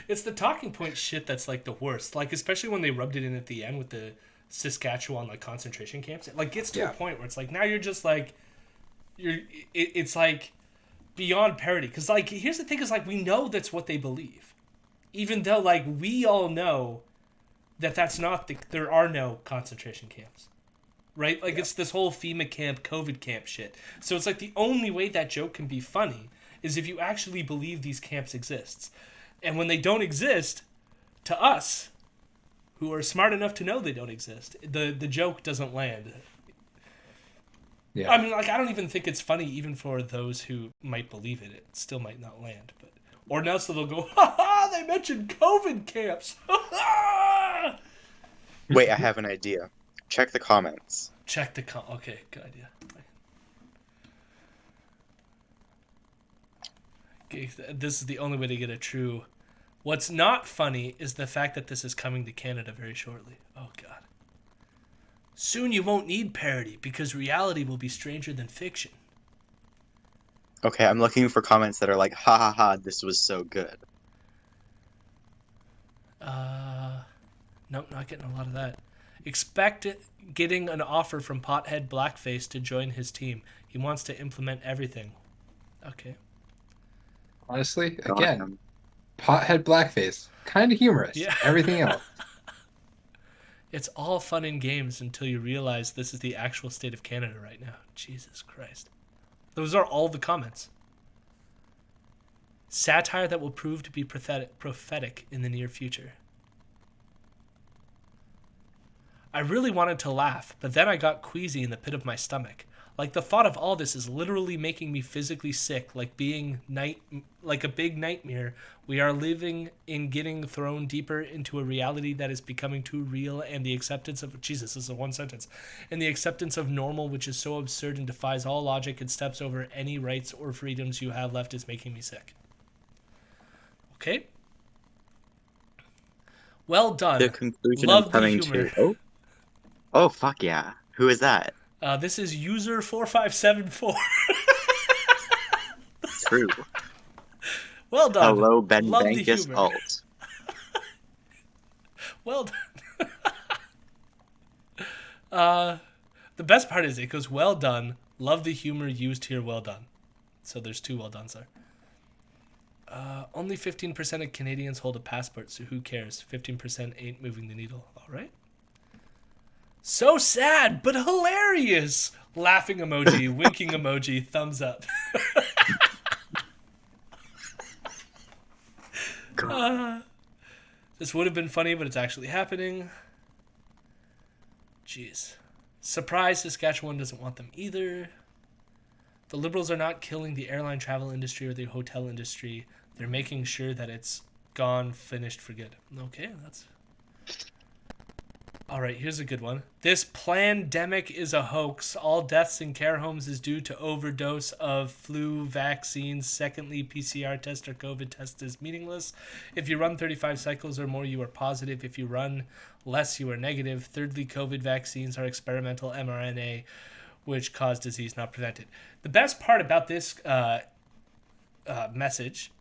it's the talking point shit that's the worst. Especially when they rubbed it in at the end with the Saskatchewan concentration camps. It gets to a point where it's now you're just it's beyond parody. Because here's the thing is we know that's what they believe, even though we all know that that's not there are no concentration camps, right? It's this whole FEMA camp, COVID camp shit. So it's the only way that joke can be funny is if you actually believe these camps exist. And when they don't exist, to us, who are smart enough to know they don't exist, the joke doesn't land. Yeah. I mean, I don't even think it's funny even for those who might believe it. It still might not land. Or else they'll go, ha ha, they mentioned COVID camps. Wait, I have an idea. Check the comments. Okay, good idea. Okay, this is the only way to get a true... What's not funny is the fact that this is coming to Canada very shortly. Oh, God. Soon you won't need parody because reality will be stranger than fiction. Okay, I'm looking for comments that are ha ha ha, this was so good. Nope, not getting a lot of that. Expect getting an offer from Pothead Blackface to join his team. He wants to implement everything. Okay. Honestly, again, Pothead Blackface. Kind of humorous. Yeah. Everything else. It's all fun and games until you realize this is the actual state of Canada right now. Jesus Christ. Those are all the comments. Satire that will prove to be prophetic in the near future. I really wanted to laugh, but then I got queasy in the pit of my stomach. Like, the thought of all this is literally making me physically sick, like a big nightmare we are living in, getting thrown deeper into a reality that is becoming too real, and the acceptance of... Jesus, this is one sentence. And the acceptance of normal, which is so absurd and defies all logic and steps over any rights or freedoms you have left, is making me sick. Okay? Well done. The conclusion Love I'm coming the humor. to... Oh, fuck yeah. Who is that? This is user 4574. True. Well done. Hello, Ben Love the Bankas humor. alt. Well done. The best part is it goes, well done. Love the humor used here. Well done. So there's 2 well dones there. Only 15% of Canadians hold a passport, so who cares? 15% ain't moving the needle. All right. So sad, but hilarious. Laughing emoji, winking emoji, thumbs up. This would have been funny, but it's actually happening. Jeez. Surprise, Saskatchewan doesn't want them either. The Liberals are not killing the airline travel industry or the hotel industry. They're making sure that it's gone, finished for good. Okay, that's... All right, here's a good one. This plandemic is a hoax. All deaths in care homes is due to overdose of flu vaccines. Secondly, PCR test or COVID test is meaningless. If you run 35 cycles or more, you are positive. If you run less, you are negative. Thirdly, COVID vaccines are experimental mRNA, which cause disease, not prevent it. The best part about this message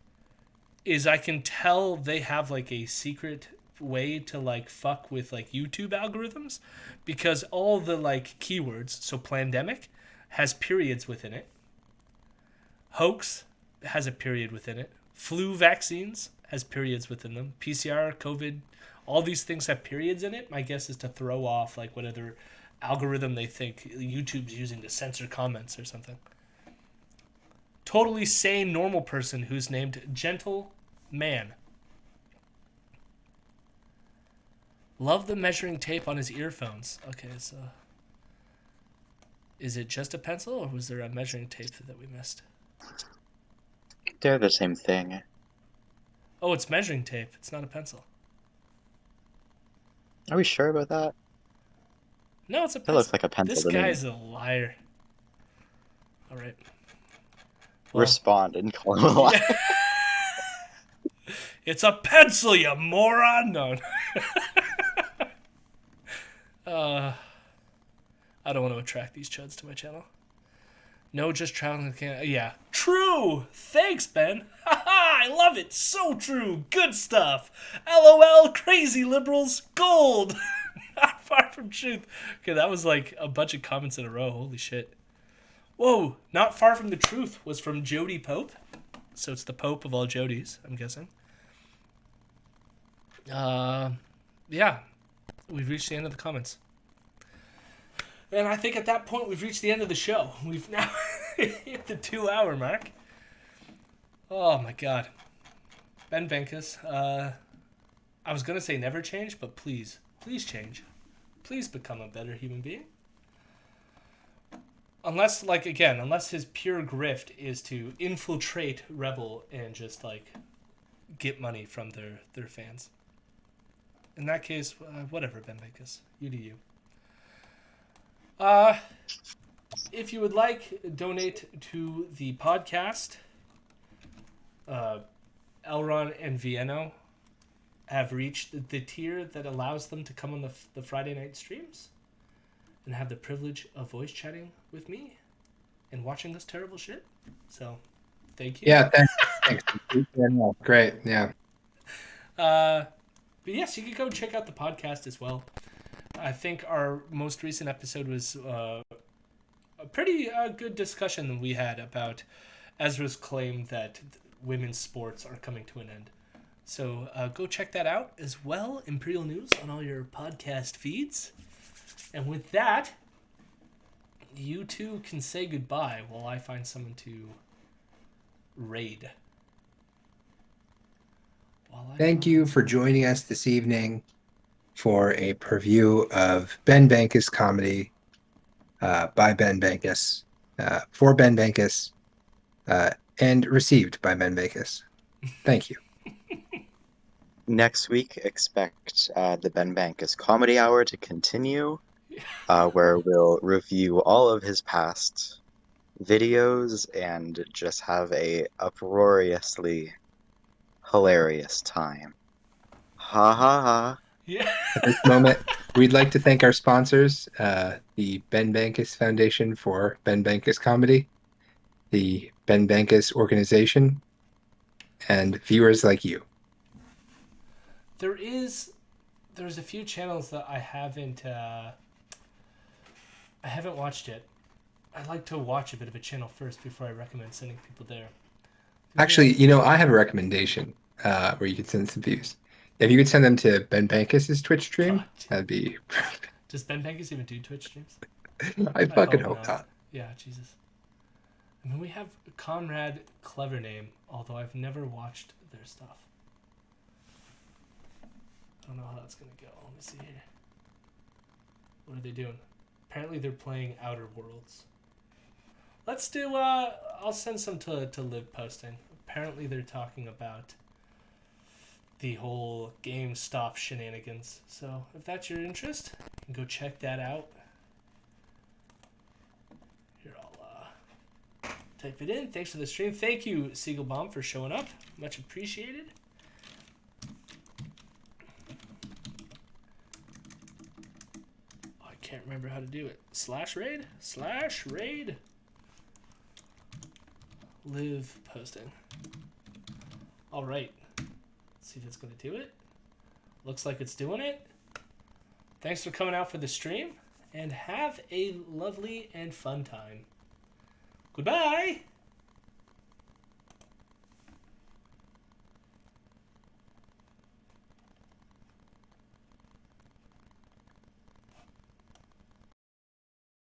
is I can tell they have like a secret way to like fuck with like YouTube algorithms, because all the like keywords, so plandemic has periods within it, hoax has a period within it, flu vaccines has periods within them, PCR, COVID, all these things have periods in it. My guess is to throw off like whatever algorithm they think YouTube's using to censor comments or something. Totally sane normal person who's named Gentle Man. Love the measuring tape on his earphones. Okay, so... Is it just a pencil, or was there a measuring tape that we missed? They're the same thing. Oh, it's measuring tape. It's not a pencil. Are we sure about that? No, it's a That pencil. looks like a pencil This to me. guy's a liar. All right. Respond and call him a liar. It's a pencil, you moron! No. I don't want to attract these chuds to my channel. No, just traveling to Canada. Yeah. True! Thanks, Ben! Haha! I love it! So true! Good stuff! LOL! Crazy liberals! Gold! Not far from truth. Okay, that was like a bunch of comments in a row. Holy shit. Whoa! Not far from the truth was from Jody Pope. So it's the Pope of all Jodies, I'm guessing. Yeah. We've reached the end of the comments. And I think at that point we've reached the end of the show. We've now hit the 2-hour mark. Oh my god. Ben Bankas, I was going to say never change, but please change. Please become a better human being. Unless his pure grift is to infiltrate Rebel and just, like, get money from their fans. In that case, whatever, Ben Bankas. You do you. If you would like, donate to the podcast. Elron and Vienno have reached the tier that allows them to come on the Friday night streams and have the privilege of voice chatting with me and watching this terrible shit. So, thank you. Yeah, thanks. Great, yeah. But yes, you can go check out the podcast as well. I think our most recent episode was a pretty good discussion that we had about Ezra's claim that women's sports are coming to an end. So go check that out as well. Imperial News on all your podcast feeds. And with that, you two can say goodbye while I find someone to raid. Thank you for joining us this evening for a preview of Ben Bankas comedy by Ben Bankas, for Ben Bankas, and received by Ben Bankas. Thank you. Next week, expect the Ben Bankas Comedy Hour to continue, where we'll review all of his past videos and just have a uproariously hilarious time. Ha ha ha. Yeah. At this moment, we'd like to thank our sponsors, the Ben Bankas Foundation for Ben Bankas Comedy, the Ben Bankas Organization, and viewers like you. There's a few channels that I haven't watched yet. I'd like to watch a bit of a channel first before I recommend sending people there. Actually, I have a recommendation where you could send some views. If you could send them to Ben Bankas' Twitch stream, that'd be perfect. Does Ben Bankas even do Twitch streams? I fucking hope not. Yeah, Jesus. I mean, we have Conrad Clevername, although I've never watched their stuff. I don't know how that's going to go. Let me see here. What are they doing? Apparently they're playing Outer Worlds. Let's do, I'll send some to Live posting. Apparently they're talking about the whole GameStop shenanigans. So if that's your interest, you can go check that out. Here, I'll type it in. Thanks for the stream. Thank you, Seagull Bomb, for showing up. Much appreciated. Oh, I can't remember how to do it. /raid? Live posting. All right. Let's see if it's going to do it. Looks like it's doing it. Thanks for coming out for the stream, and have a lovely and fun time. Goodbye!